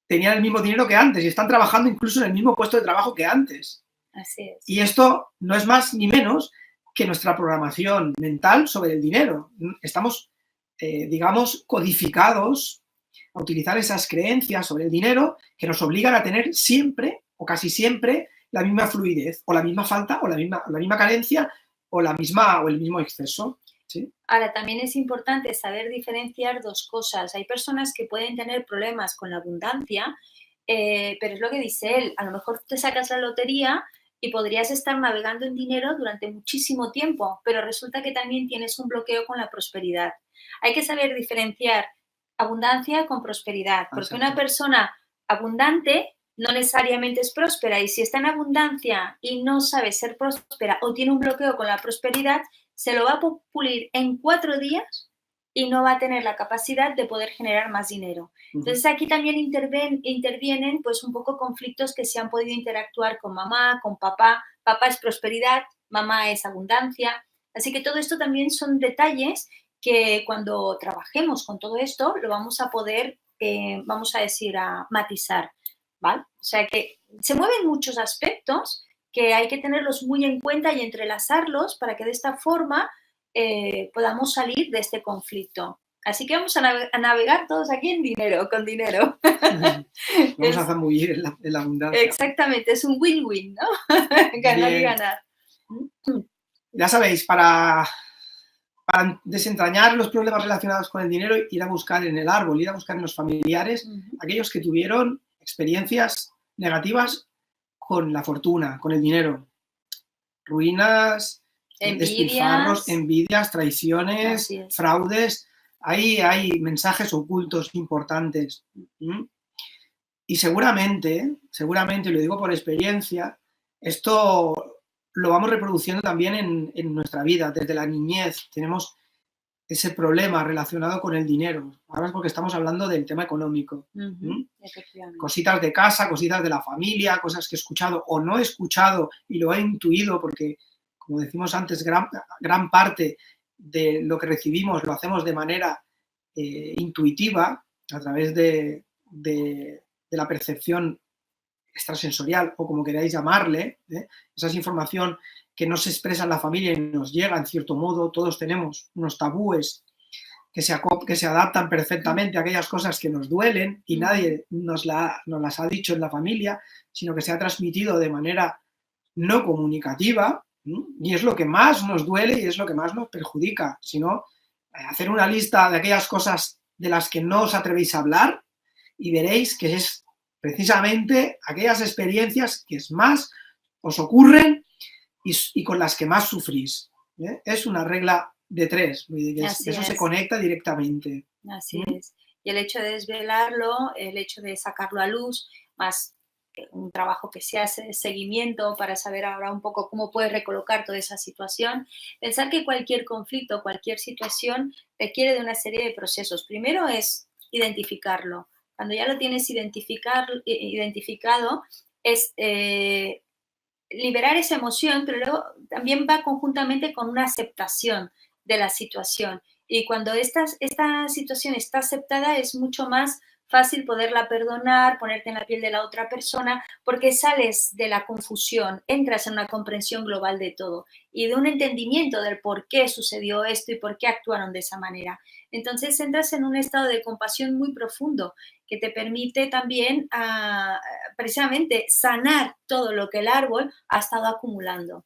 tenían el mismo dinero que antes y están trabajando incluso en el mismo puesto de trabajo que antes. Así es. Y esto no es más ni menos que nuestra programación mental sobre el dinero. Estamos, digamos, codificados a utilizar esas creencias sobre el dinero que nos obligan a tener siempre o casi siempre la misma fluidez, o la misma falta, o la misma carencia, o el mismo exceso. ¿Sí? Ahora, también es importante saber diferenciar dos cosas. Hay personas que pueden tener problemas con la abundancia, pero es lo que dice él, a lo mejor te sacas la lotería y podrías estar navegando en dinero durante muchísimo tiempo, pero resulta que también tienes un bloqueo con la prosperidad. Hay que saber diferenciar abundancia con prosperidad, porque una persona abundante no necesariamente es próspera, y si está en abundancia y no sabe ser próspera o tiene un bloqueo con la prosperidad, se lo va a pulir en 4 días y no va a tener la capacidad de poder generar más dinero. Entonces aquí también intervienen pues un poco conflictos que se han podido interactuar con mamá, con papá. Papá es prosperidad, mamá es abundancia. Así que todo esto también son detalles que cuando trabajemos con todo esto lo vamos a poder, vamos a decir, a matizar, ¿vale? O sea que se mueven muchos aspectos que hay que tenerlos muy en cuenta y entrelazarlos para que de esta forma podamos salir de este conflicto. Así que vamos a navegar todos aquí en dinero, con dinero. Vamos a zambullir en la abundancia. Exactamente, es un win-win, ¿no? Ganar Bien. y ganar. Ya sabéis, para desentrañar los problemas relacionados con el dinero, ir a buscar en el árbol, ir a buscar en los familiares, aquellos que tuvieron experiencias negativas con la fortuna, con el dinero. Ruinas, despilfarros, envidias, traiciones, fraudes. Ahí hay mensajes ocultos importantes. Y seguramente, lo digo por experiencia, esto lo vamos reproduciendo también en nuestra vida. Desde la niñez tenemos ese problema relacionado con el dinero. Ahora es porque estamos hablando del tema económico. Cositas de casa, cositas de la familia, cosas que he escuchado o no he escuchado y lo he intuido, porque, como decimos antes, gran parte de lo que recibimos lo hacemos de manera intuitiva, a través de la percepción extrasensorial, o como queráis llamarle. Esa es información que no se expresa en la familia y nos llega en cierto modo. Todos tenemos unos tabúes que se adaptan perfectamente a aquellas cosas que nos duelen y nadie nos las ha dicho en la familia, sino que se ha transmitido de manera no comunicativa, y es lo que más nos duele y es lo que más nos perjudica. Si no, hacer una lista de aquellas cosas de las que no os atrevéis a hablar y veréis que es precisamente aquellas experiencias que más os ocurren y con las que más sufrís. Es una regla de 3, eso se conecta directamente. Así es. Y el hecho de desvelarlo, el hecho de sacarlo a luz, más un trabajo que se hace de seguimiento para saber ahora un poco cómo puedes recolocar toda esa situación. Pensar que cualquier conflicto, cualquier situación requiere de una serie de procesos. Primero es identificarlo. Cuando ya lo tienes identificado, es liberar esa emoción, pero luego también va conjuntamente con una aceptación de la situación. Y cuando esta situación está aceptada, es mucho más fácil poderla perdonar, ponerte en la piel de la otra persona, porque sales de la confusión, entras en una comprensión global de todo y de un entendimiento del por qué sucedió esto y por qué actuaron de esa manera. Entonces entras en un estado de compasión muy profundo que te permite también precisamente sanar todo lo que el árbol ha estado acumulando.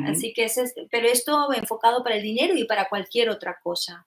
Así que pero esto enfocado para el dinero y para cualquier otra cosa.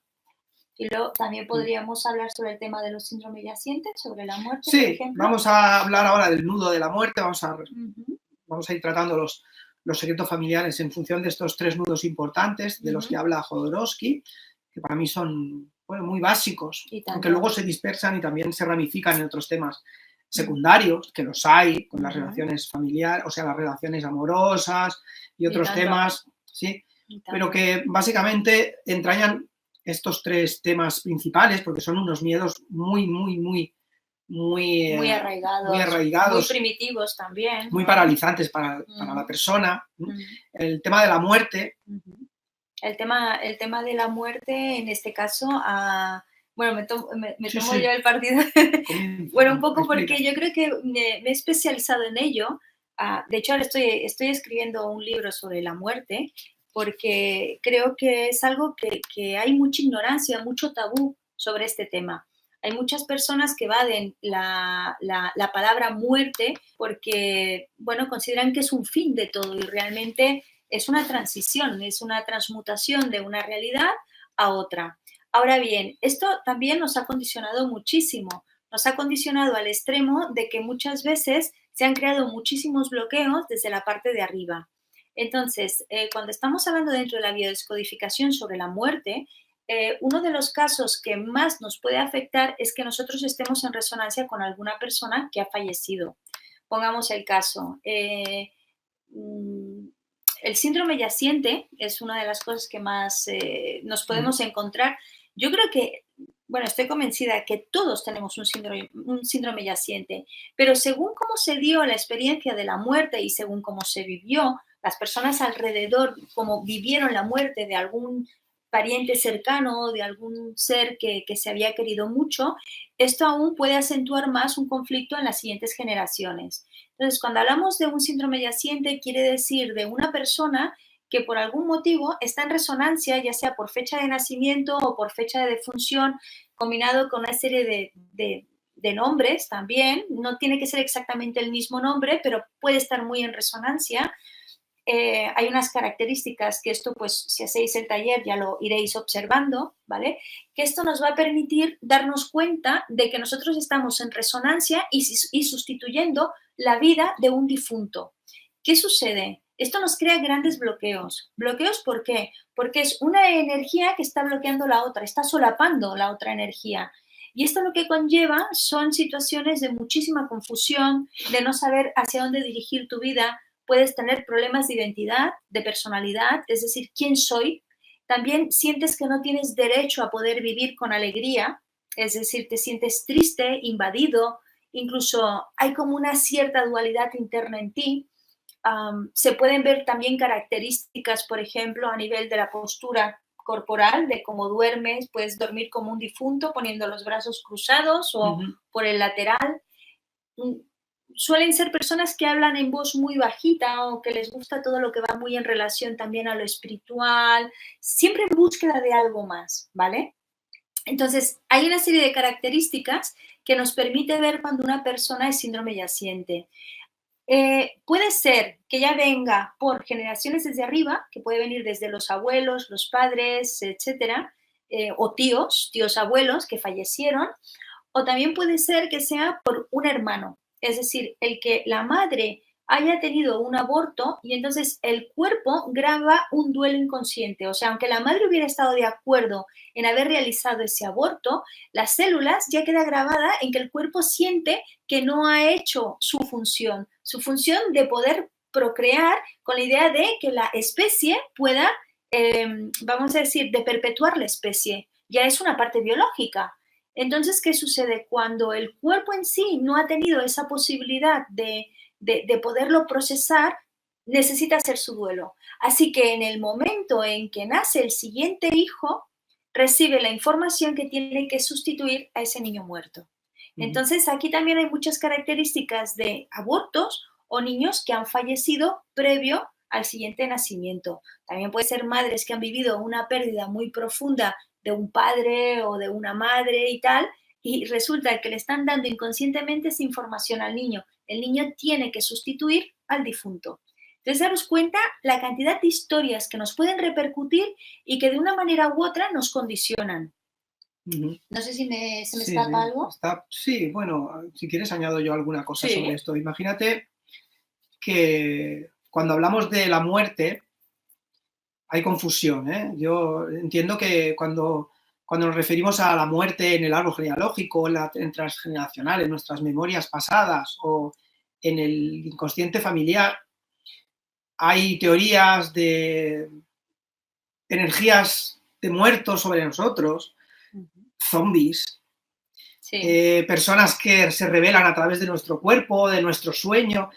Y luego también podríamos hablar sobre el tema de los síndromes yacientes, sobre la muerte, por ejemplo. Vamos a hablar ahora del nudo de la muerte, vamos a ir tratando los secretos familiares en función de estos 3 nudos importantes de los que habla Jodorowsky, que para mí son muy básicos, aunque luego se dispersan y también se ramifican en otros temas secundarios, que los hay, con las relaciones familiares, o sea, las relaciones amorosas y otros temas, ¿sí? Pero que básicamente entrañan estos 3 temas principales, porque son unos miedos muy arraigados, muy primitivos también, muy paralizantes para la persona. El tema de la muerte. El tema de la muerte, en este caso, bueno, me tomo yo el partido. Bueno, un poco porque yo creo que me he especializado en ello. De hecho, ahora estoy escribiendo un libro sobre la muerte, porque creo que es algo que hay mucha ignorancia, mucho tabú sobre este tema. Hay muchas personas que evaden la palabra muerte porque, bueno, consideran que es un fin de todo y realmente es una transición, es una transmutación de una realidad a otra. Ahora bien, esto también nos ha condicionado muchísimo. Nos ha condicionado al extremo de que muchas veces se han creado muchísimos bloqueos desde la parte de arriba. Entonces, cuando estamos hablando dentro de la biodescodificación sobre la muerte, uno de los casos que más nos puede afectar es que nosotros estemos en resonancia con alguna persona que ha fallecido. Pongamos el caso. Mm, el síndrome yaciente es una de las cosas que más nos podemos encontrar. Yo creo que, bueno, estoy convencida que todos tenemos un síndrome yaciente, pero según cómo se dio la experiencia de la muerte y según cómo se vivió, las personas alrededor, cómo vivieron la muerte de algún pariente cercano, de algún ser que se había querido mucho, esto aún puede acentuar más un conflicto en las siguientes generaciones. Entonces, cuando hablamos de un síndrome yaciente, quiere decir de una persona que por algún motivo está en resonancia, ya sea por fecha de nacimiento o por fecha de defunción, combinado con una serie de nombres también. No tiene que ser exactamente el mismo nombre, pero puede estar muy en resonancia. Hay unas características que esto, pues, si hacéis el taller ya lo iréis observando, ¿vale? Que esto nos va a permitir darnos cuenta de que nosotros estamos en resonancia y sustituyendo la vida de un difunto. ¿Qué sucede? Esto nos crea grandes bloqueos. ¿Bloqueos por qué? Porque es una energía que está bloqueando la otra, está solapando la otra energía. Y esto lo que conlleva son situaciones de muchísima confusión, de no saber hacia dónde dirigir tu vida. Puedes tener problemas de identidad, de personalidad, es decir, ¿quién soy? También sientes que no tienes derecho a poder vivir con alegría, es decir, te sientes triste, invadido, incluso hay como una cierta dualidad interna en ti. Se pueden ver también características, por ejemplo, a nivel de la postura corporal, de cómo duermes, puedes dormir como un difunto poniendo los brazos cruzados o por el lateral. Suelen ser personas que hablan en voz muy bajita o que les gusta todo lo que va muy en relación también a lo espiritual, siempre en búsqueda de algo más, ¿vale? Entonces, hay una serie de características que nos permite ver cuando una persona es síndrome yaciente. Puede ser que ya venga por generaciones desde arriba, que puede venir desde los abuelos, los padres, etcétera, o tíos abuelos que fallecieron, o también puede ser que sea por un hermano, es decir, el que la madre haya tenido un aborto y entonces el cuerpo graba un duelo inconsciente. O sea, aunque la madre hubiera estado de acuerdo en haber realizado ese aborto, las células ya queda grabada en que el cuerpo siente que no ha hecho su función de poder procrear con la idea de que la especie pueda, vamos a decir, de perpetuar la especie. Ya es una parte biológica. Entonces, ¿qué sucede? Cuando el cuerpo en sí no ha tenido esa posibilidad de poderlo procesar, necesita hacer su duelo. Así que en el momento en que nace el siguiente hijo, recibe la información que tiene que sustituir a ese niño muerto. Entonces, aquí también hay muchas características de abortos o niños que han fallecido previo al siguiente nacimiento. También puede ser madres que han vivido una pérdida muy profunda de un padre o de una madre y tal, y resulta que le están dando inconscientemente esa información al niño. El niño tiene que sustituir al difunto. Entonces, daros cuenta la cantidad de historias que nos pueden repercutir y que de una manera u otra nos condicionan. No sé si se me escapa algo. Sí, bueno, si quieres añado yo alguna cosa sobre esto. Imagínate que cuando hablamos de la muerte hay confusión, ¿eh? Yo entiendo que cuando nos referimos a la muerte en el árbol genealógico, en transgeneracional, en nuestras memorias pasadas o en el inconsciente familiar, hay teorías de energías de muertos sobre nosotros, zombies, personas que se revelan a través de nuestro cuerpo, de nuestro sueño.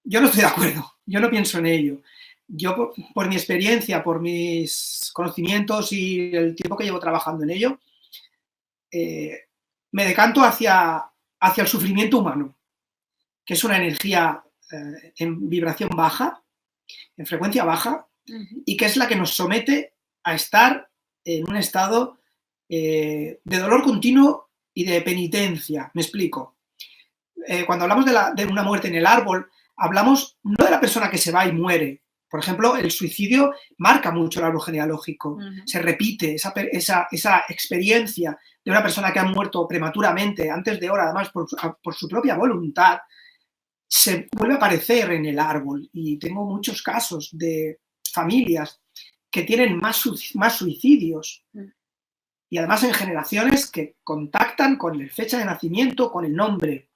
Yo no estoy de acuerdo, yo no pienso en ello. Yo, por mi experiencia, por mis conocimientos y el tiempo que llevo trabajando en ello, me decanto hacia el sufrimiento humano, que es una energía en vibración baja, en frecuencia baja, y que es la que nos somete a estar en un estado de dolor continuo y de penitencia. Me explico. Cuando hablamos de una muerte en el árbol, hablamos no de la persona que se va y muere. Por ejemplo, el suicidio marca mucho el árbol genealógico. Se repite esa experiencia de una persona que ha muerto prematuramente, antes de hora, además por su propia voluntad, se vuelve a aparecer en el árbol. Y tengo muchos casos de familias que tienen más suicidios. Y además en generaciones que contactan con la fecha de nacimiento, con el nombre.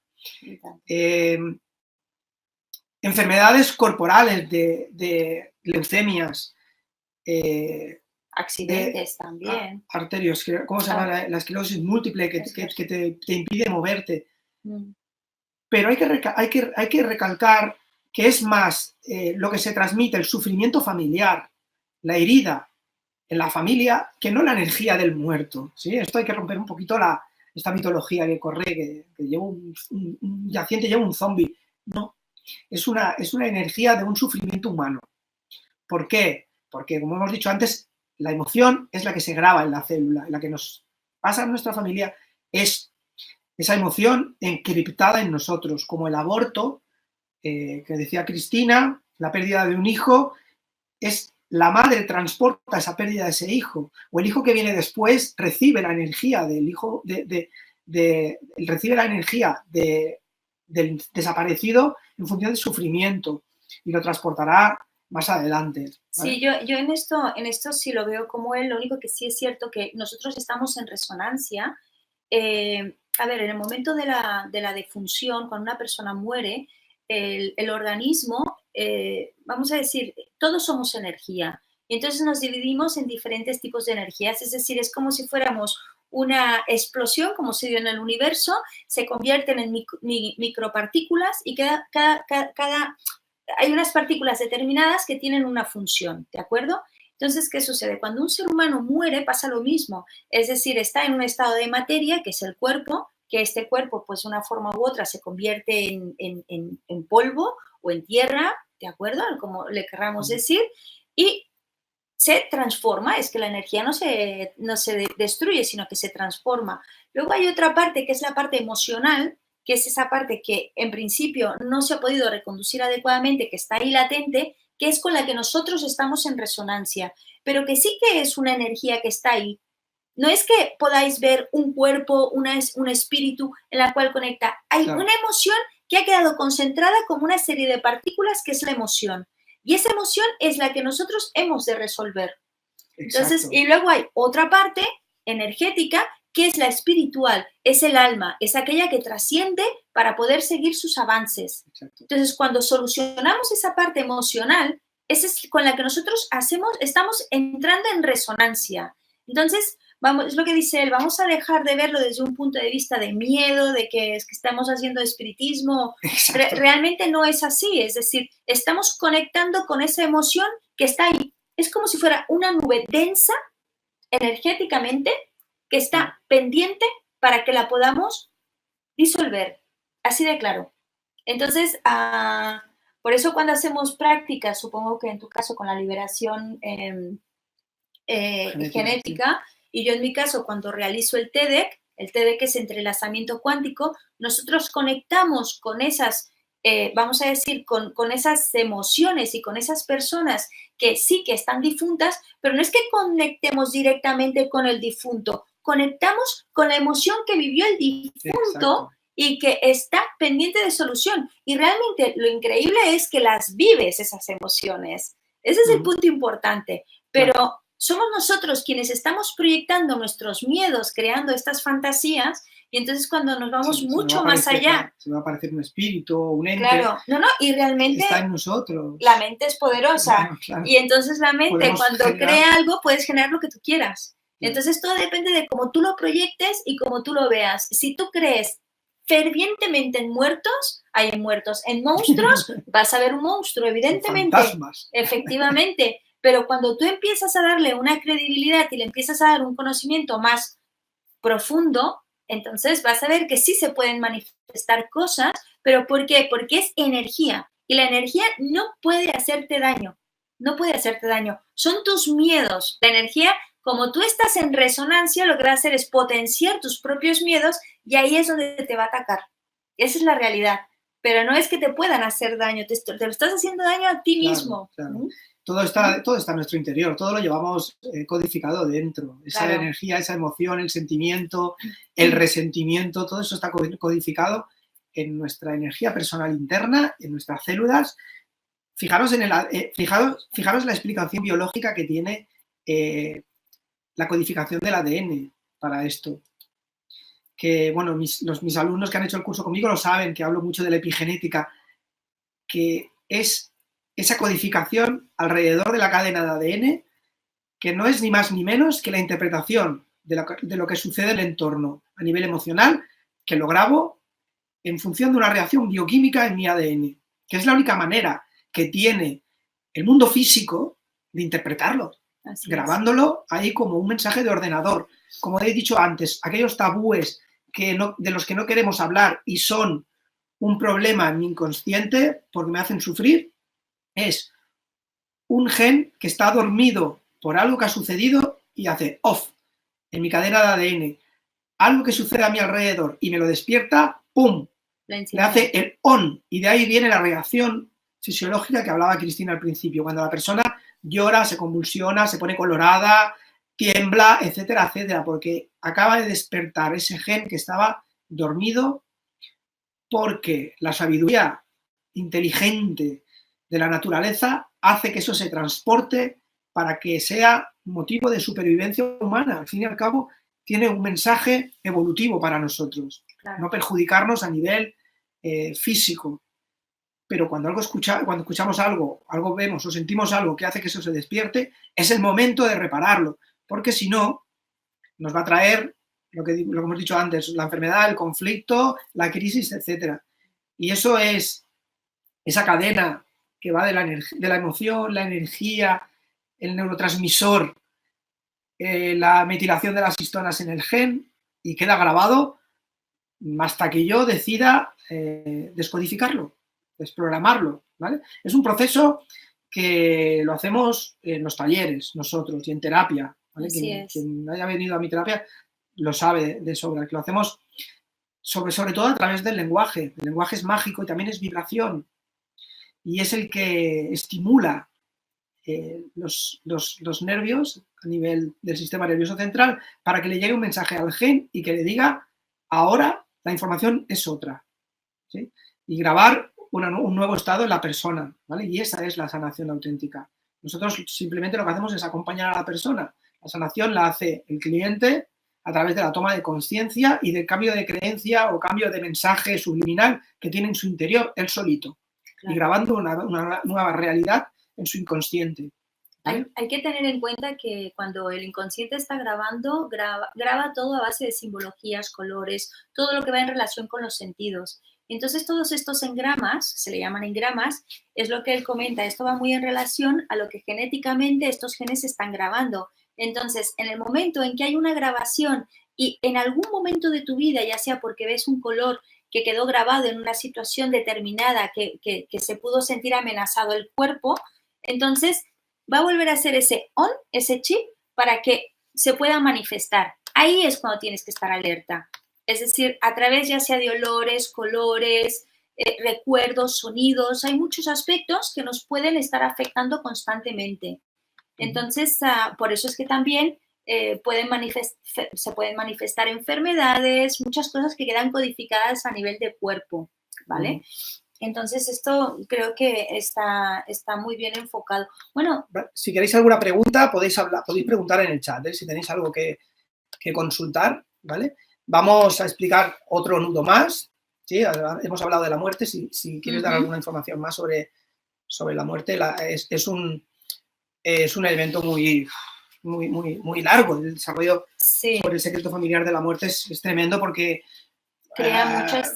Enfermedades corporales de leucemias. Accidentes también. Arterios, ¿cómo se llama? La esclerosis múltiple que te impide moverte. Pero hay que recalcar que es más lo que se transmite, el sufrimiento familiar, la herida en la familia, que no la energía del muerto. ¿Sí? Esto hay que romper un poquito esta mitología que corre, que lleva un yaciente, lleva un zombie. No, es una energía de un sufrimiento humano. ¿Por qué? Porque, como hemos dicho antes, la emoción es la que se graba en la célula, la que nos pasa en nuestra familia es esa emoción encriptada en nosotros, como el aborto, que decía Cristina, la pérdida de un hijo, es la madre transporta esa pérdida de ese hijo, o el hijo que viene después recibe la energía del hijo, recibe la energía del desaparecido en función del sufrimiento y lo transportará más adelante. ¿Vale? Sí, yo en esto sí lo veo como él. Lo único que sí es cierto que nosotros estamos en resonancia. A ver, en el momento de la defunción, cuando una persona muere, el organismo, vamos a decir, todos somos energía. Y entonces nos dividimos en diferentes tipos de energías. Es decir, es como si fuéramos una explosión, como se dio en el universo, se convierten en micropartículas y hay unas partículas determinadas que tienen una función, ¿de acuerdo? Entonces, ¿qué sucede? Cuando un ser humano muere pasa lo mismo, es decir, está en un estado de materia, que es el cuerpo, que este cuerpo, pues de una forma u otra, se convierte en polvo o en tierra, ¿de acuerdo? Como le querramos decir, y se transforma, es que la energía no se destruye, sino que se transforma. Luego hay otra parte, que es la parte emocional, que es esa parte que en principio no se ha podido reconducir adecuadamente, que está ahí latente, que es con la que nosotros estamos en resonancia, pero que sí que es una energía que está ahí. No es que podáis ver un cuerpo, un espíritu en la cual conecta. Hay una emoción que ha quedado concentrada como una serie de partículas que es la emoción. Y esa emoción es la que nosotros hemos de resolver. Entonces, y luego hay otra parte energética que es la espiritual, es el alma, es aquella que trasciende para poder seguir sus avances. Exacto. Entonces, cuando solucionamos esa parte emocional, esa es con la que nosotros estamos entrando en resonancia. Entonces, es lo que dice él, vamos a dejar de verlo desde un punto de vista de miedo, de que estamos haciendo espiritismo. Realmente no es así, es decir, estamos conectando con esa emoción que está ahí. Es como si fuera una nube densa energéticamente que está pendiente para que la podamos disolver, así de claro. Entonces, por eso cuando hacemos prácticas, supongo que en tu caso con la liberación genética, y yo en mi caso cuando realizo el TEDx es entrelazamiento cuántico, nosotros conectamos con esas, vamos a decir, con esas emociones y con esas personas que sí que están difuntas, pero no es que conectemos directamente con el difunto, conectamos con la emoción que vivió el difunto. Exacto. Y que está pendiente de solución. Y realmente lo increíble es que las vives, esas emociones. Ese es el punto importante. Pero somos nosotros quienes estamos proyectando nuestros miedos, creando estas fantasías, y entonces cuando nos vamos mucho más allá... Se va a aparecer un espíritu, un ente. Claro, y realmente... Está en nosotros. La mente es poderosa. Claro. Y entonces la mente, podemos cuando crea algo, puedes generar lo que tú quieras. Entonces todo depende de cómo tú lo proyectes y cómo tú lo veas. Si tú crees fervientemente en muertos, hay en muertos, en monstruos, vas a ver un monstruo, evidentemente. Fantasmas. Efectivamente. Pero cuando tú empiezas a darle una credibilidad y le empiezas a dar un conocimiento más profundo, entonces vas a ver que sí se pueden manifestar cosas, pero ¿por qué? Porque es energía. Y la energía no puede hacerte daño. No puede hacerte daño. Son tus miedos. La energía Como tú estás en resonancia, lo que va a hacer es potenciar tus propios miedos y ahí es donde te va a atacar. Esa es la realidad. Pero no es que te puedan hacer daño, te lo estás haciendo daño a ti mismo. Claro. Todo está en nuestro interior, todo lo llevamos codificado dentro. Esa energía, esa emoción, el sentimiento, el resentimiento, todo eso está codificado en nuestra energía personal interna, en nuestras células. Fijaros en la explicación biológica que tiene la codificación del ADN para esto. Que, bueno, mis alumnos que han hecho el curso conmigo lo saben, que hablo mucho de la epigenética, que es esa codificación alrededor de la cadena de ADN, que no es ni más ni menos que la interpretación de lo que sucede en el entorno a nivel emocional, que lo grabo en función de una reacción bioquímica en mi ADN, que es la única manera que tiene el mundo físico de interpretarlo, grabándolo ahí como un mensaje de ordenador. Como he dicho antes, aquellos tabúes de los que no queremos hablar y son un problema en mi inconsciente porque me hacen sufrir, es un gen que está dormido por algo que ha sucedido y hace off en mi cadena de ADN. Algo que sucede a mi alrededor y me lo despierta, ¡pum!, le hace el on, y de ahí viene la reacción fisiológica que hablaba Cristina al principio, cuando la persona llora, se convulsiona, se pone colorada, tiembla, etcétera, etcétera, porque acaba de despertar ese gen que estaba dormido, porque la sabiduría inteligente de la naturaleza hace que eso se transporte para que sea motivo de supervivencia humana. Al fin y al cabo, tiene un mensaje evolutivo para nosotros, no perjudicarnos a nivel físico. Pero cuando escuchamos algo vemos o sentimos algo que hace que eso se despierte, es el momento de repararlo, porque si no, nos va a traer lo que hemos dicho antes, la enfermedad, el conflicto, la crisis, etcétera. Y eso es esa cadena que va de la emoción, la energía, el neurotransmisor, la metilación de las histonas en el gen, y queda grabado hasta que yo decida descodificarlo, desprogramarlo, ¿vale? Es un proceso que lo hacemos en los talleres nosotros y en terapia, ¿vale? Quien haya venido a mi terapia lo sabe de sobra, que lo hacemos sobre todo a través del lenguaje. El lenguaje es mágico y también es vibración, y es el que estimula los nervios a nivel del sistema nervioso central para que le llegue un mensaje al gen y que le diga, ahora la información es otra, ¿sí? Y grabar un nuevo estado en la persona, ¿vale? Y esa es la sanación auténtica. Nosotros simplemente lo que hacemos es acompañar a la persona. La sanación la hace el cliente a través de la toma de conciencia y del cambio de creencia o cambio de mensaje subliminal que tiene en su interior él solito, y grabando una nueva realidad en su inconsciente. Hay que tener en cuenta que cuando el inconsciente está grabando, graba todo a base de simbologías, colores, todo lo que va en relación con los sentidos. Entonces, todos estos engramas, se le llaman engramas, es lo que él comenta. Esto va muy en relación a lo que genéticamente estos genes están grabando. Entonces, en el momento en que hay una grabación y en algún momento de tu vida, ya sea porque ves un color que quedó grabado en una situación determinada que se pudo sentir amenazado el cuerpo, entonces va a volver a hacer ese on, ese chip, para que se pueda manifestar. Ahí es cuando tienes que estar alerta. Es decir, a través ya sea de olores, colores, recuerdos, sonidos, hay muchos aspectos que nos pueden estar afectando constantemente. Entonces, por eso es que también se pueden manifestar enfermedades, muchas cosas que quedan codificadas a nivel de cuerpo, ¿vale? Entonces, esto creo que está muy bien enfocado. Bueno, si queréis alguna pregunta, podéis preguntar en el chat, si tenéis algo que consultar, ¿vale? Vamos a explicar otro nudo más, ¿sí? Hemos hablado de la muerte, si quieres dar alguna información más sobre la muerte, es un elemento muy largo. El desarrollo sobre el secreto familiar de la muerte es tremendo porque crea muchas...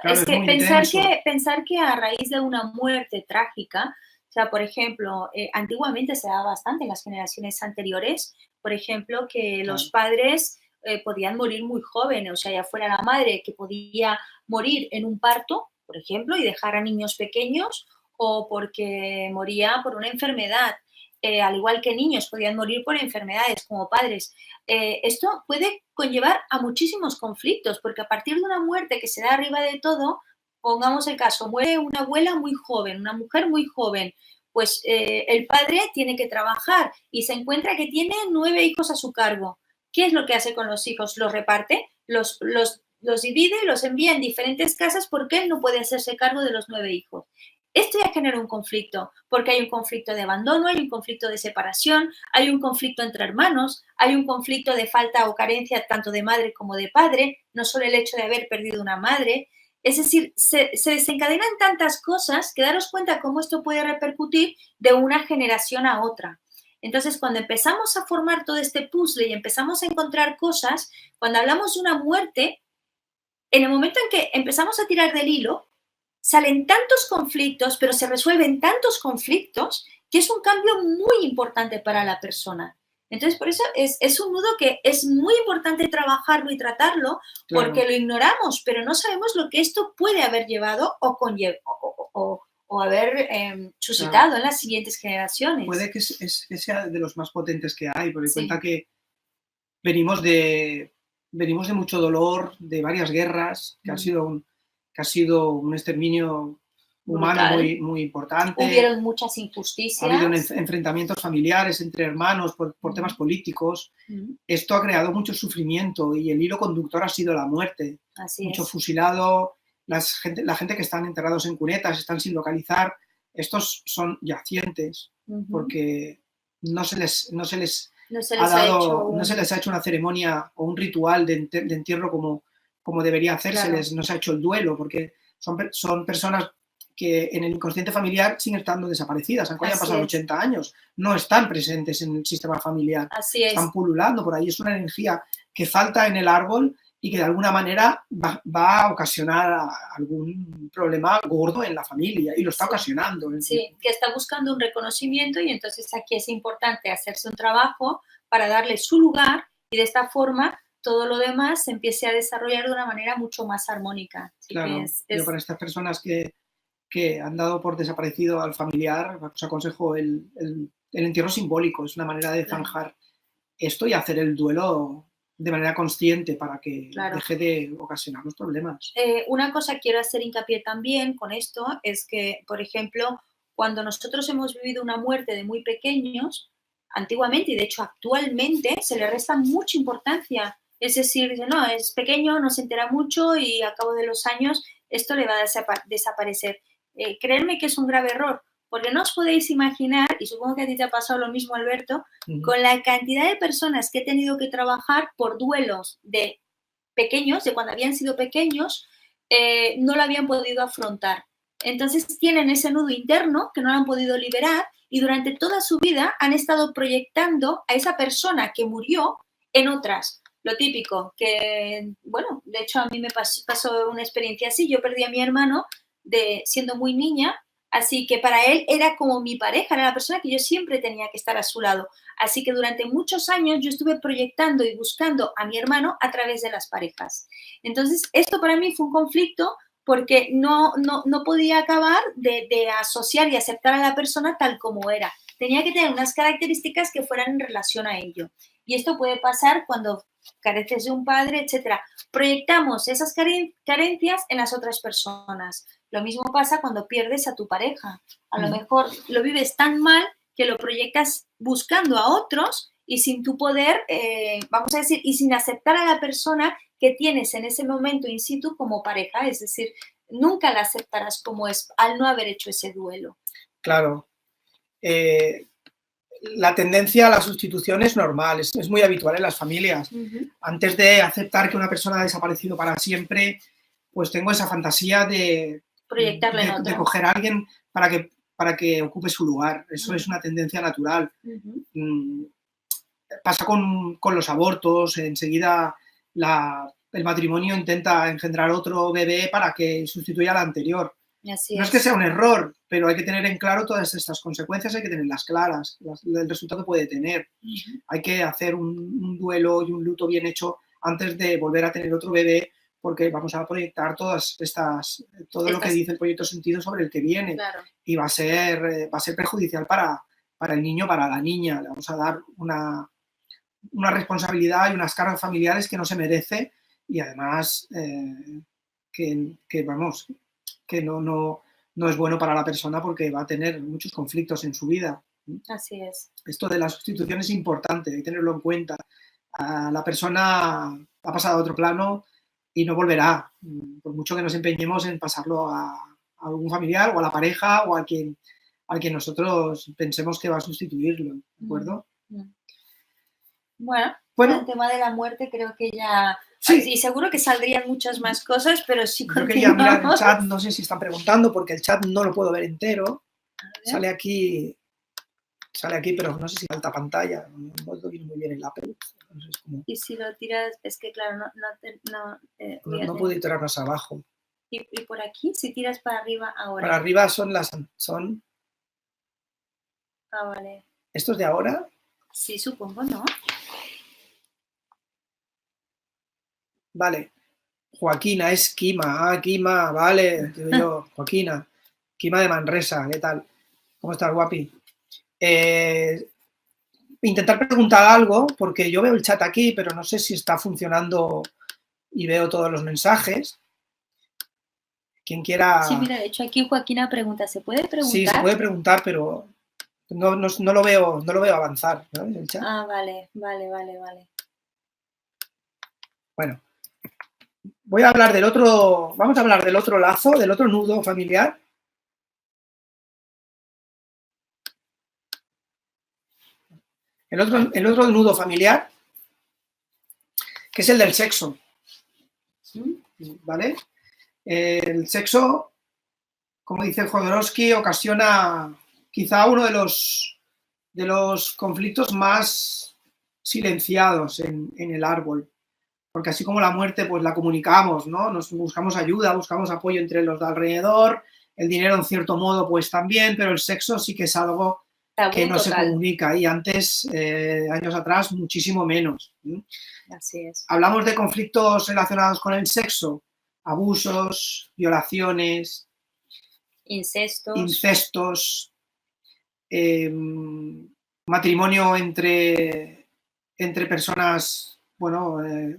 Claro, es que pensar que a raíz de una muerte trágica, o sea, por ejemplo, antiguamente se daba bastante en las generaciones anteriores, por ejemplo, que los padres podían morir muy jóvenes, o sea, ya fuera la madre que podía morir en un parto, por ejemplo, y dejar a niños pequeños, o porque moría por una enfermedad. al igual que niños, podían morir por enfermedades como padres. Esto puede conllevar a muchísimos conflictos, porque a partir de una muerte que se da arriba de todo, pongamos el caso, muere una abuela muy joven, una mujer muy joven, pues el padre tiene que trabajar y se encuentra que tiene 9 hijos a su cargo. ¿Qué es lo que hace con los hijos? Los reparte, los divide, los envía en diferentes casas porque él no puede hacerse cargo de los 9 hijos. Esto ya genera un conflicto, porque hay un conflicto de abandono, hay un conflicto de separación, hay un conflicto entre hermanos, hay un conflicto de falta o carencia tanto de madre como de padre, no solo el hecho de haber perdido una madre. Es decir, se desencadenan tantas cosas que daros cuenta cómo esto puede repercutir de una generación a otra. Entonces, cuando empezamos a formar todo este puzzle y empezamos a encontrar cosas, cuando hablamos de una muerte, en el momento en que empezamos a tirar del hilo, salen tantos conflictos, pero se resuelven tantos conflictos que es un cambio muy importante para la persona. Entonces, por eso es un nudo que es muy importante trabajarlo y tratarlo, Claro. porque lo ignoramos, pero no sabemos lo que esto puede haber llevado o haber suscitado Claro. en las siguientes generaciones. Puede que sea de los más potentes que hay, porque Sí. cuenta que venimos de mucho dolor, de varias guerras, que ha sido un exterminio humano Brutal. muy, muy importante. Hubieron muchas Ha injusticias. habido enfrentamientos familiares entre hermanos por temas políticos. Esto ha creado mucho sufrimiento y el hilo conductor ha sido la muerte. Así Mucho es. fusilado, la gente que están enterrados en cunetas, están sin localizar. Estos son yacientes porque no se les ha hecho una ceremonia o un ritual de entierro como debería hacérseles. Claro. No se ha hecho el duelo porque son personas que en el inconsciente familiar siguen estando desaparecidas, aunque hayan pasado 80 años, no están presentes en el sistema familiar. Así es. Están pululando por ahí, es una energía que falta en el árbol y que de alguna manera va a ocasionar algún problema gordo en la familia, y lo está ocasionando. Sí, que está buscando un reconocimiento, y entonces aquí es importante hacerse un trabajo para darle su lugar, y de esta forma todo lo demás se empiece a desarrollar de una manera mucho más armónica. Así claro, yo para estas personas que han dado por desaparecido al familiar, os aconsejo el entierro simbólico. Es una manera de zanjar esto y hacer el duelo de manera consciente para que deje de ocasionar los problemas. Una cosa que quiero hacer hincapié también con esto es que, por ejemplo, cuando nosotros hemos vivido una muerte de muy pequeños, antiguamente y de hecho actualmente se le resta mucha importancia. Es decir, no, es pequeño, no se entera mucho y a cabo de los años esto le va a desaparecer. Creedme que es un grave error, porque no os podéis imaginar, y supongo que a ti te ha pasado lo mismo, Alberto, con la cantidad de personas que he tenido que trabajar por duelos de pequeños, de cuando habían sido pequeños, no lo habían podido afrontar. Entonces tienen ese nudo interno que no lo han podido liberar, y durante toda su vida han estado proyectando a esa persona que murió en otras. Lo típico, que, bueno, de hecho a mí me pasó una experiencia así. Yo perdí a mi hermano siendo muy niña, así que para él era como mi pareja, era la persona que yo siempre tenía que estar a su lado. Así que durante muchos años yo estuve proyectando y buscando a mi hermano a través de las parejas. Entonces, esto para mí fue un conflicto porque no podía acabar de asociar y aceptar a la persona tal como era. Tenía que tener unas características que fueran en relación a ello. Y esto puede pasar cuando careces de un padre, etc. Proyectamos esas carencias en las otras personas. Lo mismo pasa cuando pierdes a tu pareja. A lo mejor lo vives tan mal que lo proyectas buscando a otros y sin tu poder, vamos a decir, y sin aceptar a la persona que tienes en ese momento in situ como pareja. Es decir, nunca la aceptarás como es al no haber hecho ese duelo. Claro. La tendencia a la sustitución es normal, es muy habitual en las familias. Antes de aceptar que una persona ha desaparecido para siempre, pues tengo esa fantasía de coger a alguien para que ocupe su lugar. Eso es una tendencia natural. Pasa con los abortos. Enseguida el matrimonio intenta engendrar otro bebé para que sustituya al anterior. No es que sea un error, pero hay que tener en claro todas estas consecuencias, hay que tenerlas claras, el resultado que puede tener. Hay que hacer un duelo y un luto bien hecho antes de volver a tener otro bebé, porque vamos a proyectar todo lo que dice el proyecto sentido sobre el que viene, y va a ser perjudicial para para el niño, para la niña. Le vamos a dar una responsabilidad y unas cargas familiares que no se merece y además vamos, que no es bueno para la persona porque va a tener muchos conflictos en su vida. Así es. Esto de la sustitución es importante, hay que tenerlo en cuenta. La persona ha pasado a otro plano y no volverá, por mucho que nos empeñemos en pasarlo a algún familiar o a la pareja o a quien nosotros pensemos que va a sustituirlo, ¿de acuerdo? Bueno, el tema de la muerte creo que ya... Sí. Y seguro que saldrían muchas más cosas, pero sí continuamos. Yo quería mirar el chat, no sé si están preguntando, porque el chat no lo puedo ver entero. Sale aquí, pero no sé si falta pantalla. No lo viene muy bien el Apple. Entonces, y si lo tiras, es que claro, no puedo iterar más abajo. ¿Y por aquí? Si tiras para arriba ahora. Para arriba son Ah, vale. ¿Estos de ahora? Sí, supongo, ¿no? Vale. Joaquina, es Kima. Ah, Kima, vale. Digo yo, Joaquina. Kima de Manresa, ¿qué tal? ¿Cómo estás, guapi? Intentar preguntar algo, porque yo veo el chat aquí, pero no sé si está funcionando y veo todos los mensajes. Quien quiera... Sí, mira, de hecho aquí Joaquina pregunta, ¿se puede preguntar? Sí, se puede preguntar, pero no lo veo avanzar, ¿no? El chat. Ah, vale. Bueno, vamos a hablar del otro lazo, del otro nudo familiar. El otro nudo familiar, que es el del sexo, ¿vale? El sexo, como dice Jodorowsky, ocasiona quizá uno de los conflictos más silenciados en el árbol, porque así como la muerte, pues la comunicamos, ¿no? Nos buscamos ayuda, buscamos apoyo entre los de alrededor, el dinero en cierto modo pues también, pero el sexo sí que es algo que no se comunica y antes, años atrás, muchísimo menos. Así es. Hablamos de conflictos relacionados con el sexo, abusos, violaciones, incestos, matrimonio entre personas, bueno,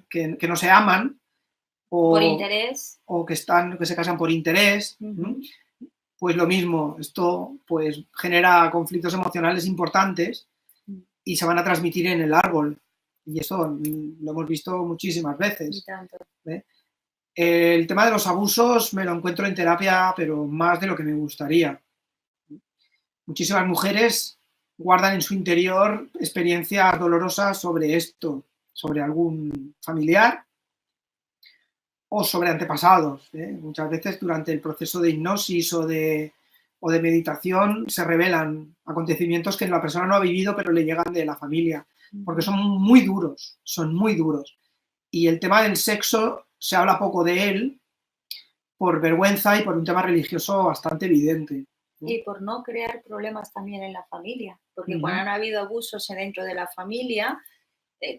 que no se aman por interés o que se casan por interés. Pues lo mismo, esto pues genera conflictos emocionales importantes y se van a transmitir en el árbol. Y eso lo hemos visto muchísimas veces. Y tanto. El tema de los abusos me lo encuentro en terapia, pero más de lo que me gustaría. Muchísimas mujeres guardan en su interior experiencias dolorosas sobre esto, sobre algún familiar o sobre antepasados. Muchas veces durante el proceso de hipnosis o de meditación se revelan acontecimientos que la persona no ha vivido pero le llegan de la familia, porque son muy duros. Y el tema del sexo se habla poco de él por vergüenza y por un tema religioso bastante evidente. Y por no crear problemas también en la familia, porque cuando han habido abusos dentro de la familia,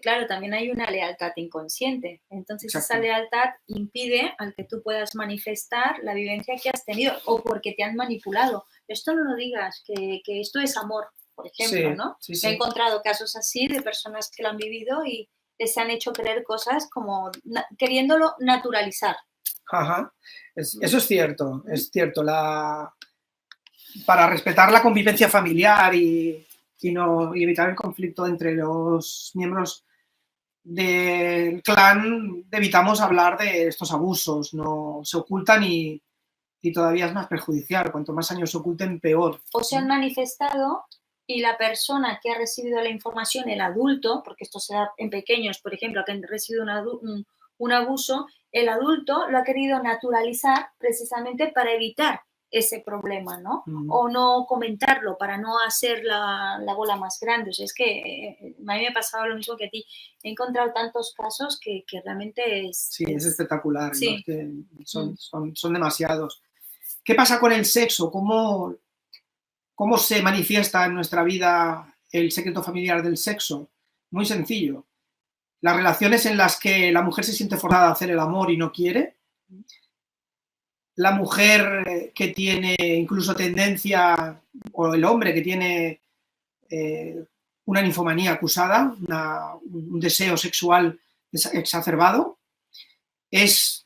claro, también hay una lealtad inconsciente. Entonces, esa lealtad impide al que tú puedas manifestar la vivencia que has tenido o porque te han manipulado. Esto no lo digas, que esto es amor, por ejemplo, ¿no? Sí. He encontrado casos así de personas que lo han vivido y les han hecho creer cosas como queriéndolo naturalizar. Ajá. Eso es cierto, para respetar la convivencia familiar y evitar el conflicto entre los miembros del clan, evitamos hablar de estos abusos, no se ocultan y todavía es más perjudicial, cuanto más años se oculten, peor. O se han manifestado y la persona que ha recibido la información, el adulto, porque esto se da en pequeños, por ejemplo, que han recibido un abuso, el adulto lo ha querido naturalizar precisamente para evitar ese problema, ¿no? O no comentarlo para no hacer la bola más grande. O sea, es que a mí me ha pasado lo mismo que a ti. He encontrado tantos casos que realmente es... Sí, es espectacular. Sí. ¿No? Es que son demasiados. ¿Qué pasa con el sexo? ¿Cómo se manifiesta en nuestra vida el secreto familiar del sexo? Muy sencillo. Las relaciones en las que la mujer se siente forzada a hacer el amor y no quiere. La mujer que tiene incluso tendencia, o el hombre que tiene una ninfomanía acusada, un deseo sexual exacerbado, es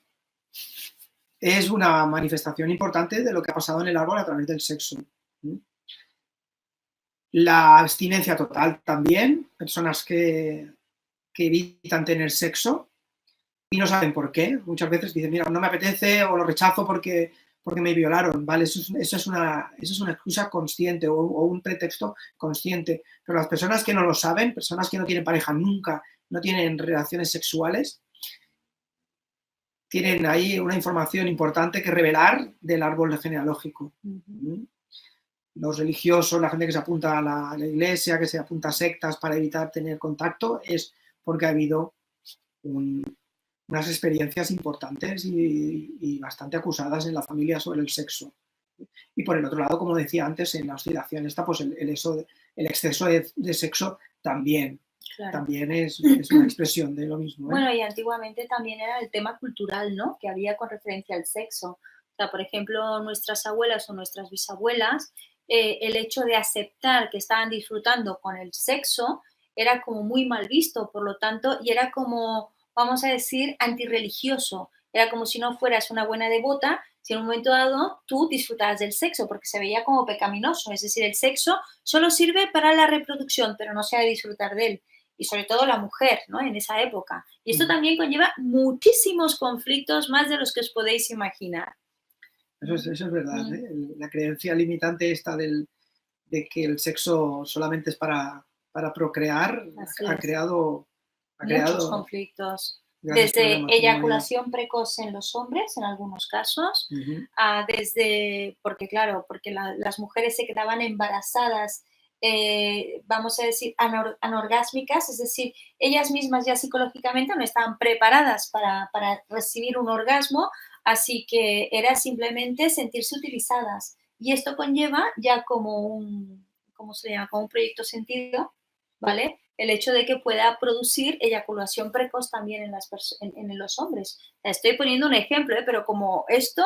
una manifestación importante de lo que ha pasado en el árbol a través del sexo. La abstinencia total también, personas que evitan tener sexo y no saben por qué. Muchas veces dicen, mira, no me apetece o lo rechazo porque me violaron, ¿vale? Eso es una excusa consciente o un pretexto consciente. Pero las personas que no lo saben, personas que no tienen pareja nunca, no tienen relaciones sexuales, tienen ahí una información importante que revelar del árbol genealógico. Los religiosos, la gente que se apunta a la iglesia, que se apunta a sectas para evitar tener contacto, es porque ha habido unas experiencias importantes y bastante acusadas en la familia sobre el sexo. Y por el otro lado, como decía antes, en la oscilación esta, pues el exceso de sexo también. Claro. También es una expresión de lo mismo. Bueno, y antiguamente también era el tema cultural, ¿no? Que había con referencia al sexo. O sea, por ejemplo, nuestras abuelas o nuestras bisabuelas, el hecho de aceptar que estaban disfrutando con el sexo era como muy mal visto, por lo tanto, y era como, vamos a decir, antirreligioso. Era como si no fueras una buena devota si en un momento dado tú disfrutabas del sexo, porque se veía como pecaminoso. Es decir, el sexo solo sirve para la reproducción, pero no se ha de disfrutar de él. Y sobre todo la mujer, ¿no? En esa época. Y esto también conlleva muchísimos conflictos, más de los que os podéis imaginar. Eso es verdad, La creencia limitante esta de que el sexo solamente es para procrear ha creado muchos conflictos. Desde eyaculación precoz en los hombres, en algunos casos, porque las mujeres se quedaban embarazadas, vamos a decir, anorgásmicas, es decir, ellas mismas ya psicológicamente no estaban preparadas para recibir un orgasmo, así que era simplemente sentirse utilizadas. Y esto conlleva ya como un proyecto sentido, ¿vale? El hecho de que pueda producir eyaculación precoz también en los hombres. Estoy poniendo un ejemplo, pero como esto,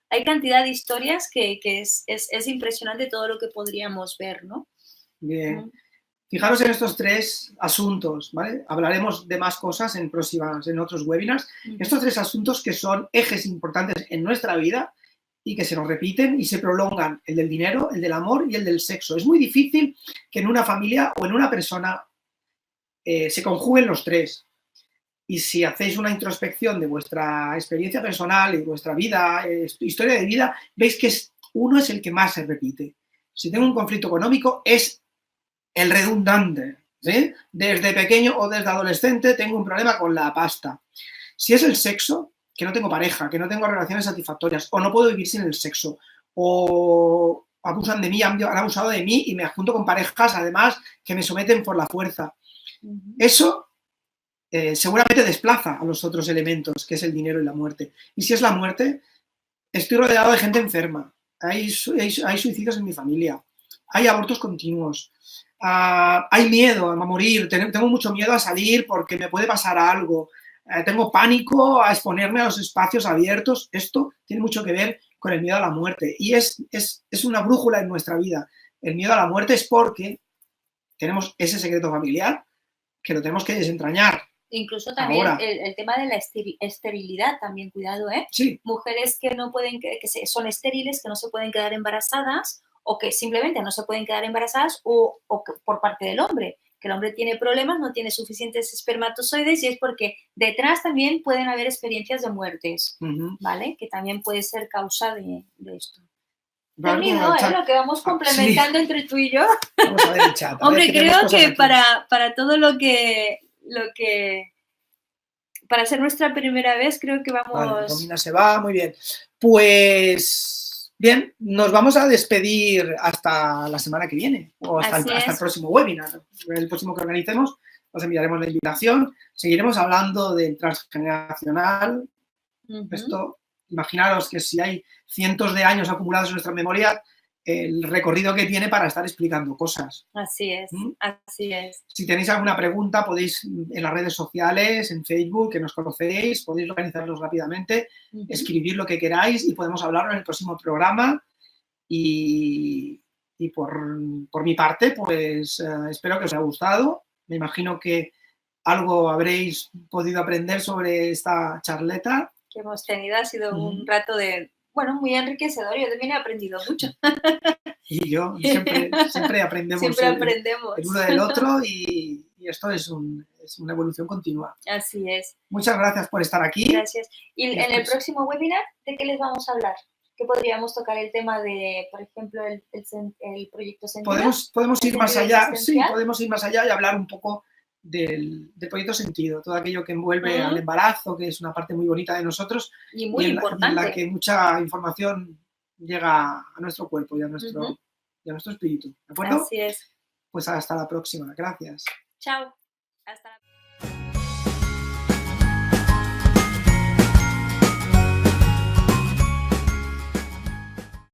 hay cantidad de historias que es impresionante todo lo que podríamos ver, ¿no? Bien. Fijaros en estos tres asuntos, ¿vale? Hablaremos de más cosas en otros webinars. Estos tres asuntos que son ejes importantes en nuestra vida y que se nos repiten y se prolongan, el del dinero, el del amor y el del sexo. Es muy difícil que en una familia o en una persona se conjuguen los tres. Y si hacéis una introspección de vuestra experiencia personal y vuestra vida, historia de vida, veis que uno es el que más se repite. Si tengo un conflicto económico, es el redundante. ¿Sí? Desde pequeño o desde adolescente tengo un problema con la pasta. Si es el sexo, que no tengo pareja, que no tengo relaciones satisfactorias, o no puedo vivir sin el sexo, o abusan de mí, han abusado de mí y me junto con parejas, además, que me someten por la fuerza. Eso seguramente desplaza a los otros elementos, que es el dinero y la muerte. Y si es la muerte, estoy rodeado de gente enferma. Hay suicidios en mi familia. Hay abortos continuos. Hay miedo a morir. Tengo mucho miedo a salir porque me puede pasar algo. Tengo pánico a exponerme a los espacios abiertos. Esto tiene mucho que ver con el miedo a la muerte. Y es una brújula en nuestra vida. El miedo a la muerte es porque tenemos ese secreto familiar que lo tenemos que desentrañar. Incluso también el tema de la esterilidad, también cuidado, ¿eh? Sí. Mujeres que no pueden, son estériles, que no se pueden quedar embarazadas o que simplemente no se pueden quedar embarazadas o por parte del hombre, que el hombre tiene problemas, no tiene suficientes espermatozoides y es porque detrás también pueden haber experiencias de muertes, ¿vale? Que también puede ser causa de esto. Termino, lo que vamos complementando entre tú y yo. Vamos a ver el chat. Hombre, creo que para todo lo que para ser nuestra primera vez, creo que vamos... Vale, Romina se va, muy bien. Pues, bien, nos vamos a despedir hasta la semana que viene, o hasta el próximo webinar. El próximo que organicemos, os enviaremos la invitación. Seguiremos hablando del transgeneracional. Esto, imaginaros que si hay cientos de años acumulados en nuestra memoria, el recorrido que tiene para estar explicando cosas. Así es, así es. Si tenéis alguna pregunta, podéis en las redes sociales, en Facebook, que nos conocéis, podéis organizarlos rápidamente, escribir lo que queráis y podemos hablarlo en el próximo programa. Y Y por mi parte, pues espero que os haya gustado. Me imagino que algo habréis podido aprender sobre esta charleta. Que hemos tenido, ha sido un rato de, bueno, muy enriquecedor. Yo también he aprendido mucho. Y yo siempre aprendemos, siempre aprendemos. el uno del otro y esto es una evolución continua. Así es. Muchas gracias por estar aquí. Gracias. Y en el próximo webinar, ¿de qué les vamos a hablar? ¿Qué podríamos tocar el tema de, por ejemplo, el proyecto Sentido? Podemos ir más allá, sí, podemos ir más allá y hablar un poco del proyecto Sentido, todo aquello que envuelve al embarazo, que es una parte muy bonita de nosotros y muy importante. En la que mucha información llega a nuestro cuerpo y a nuestro espíritu. ¿De acuerdo? Así es. Pues hasta la próxima. Gracias. Chao. Hasta la próxima.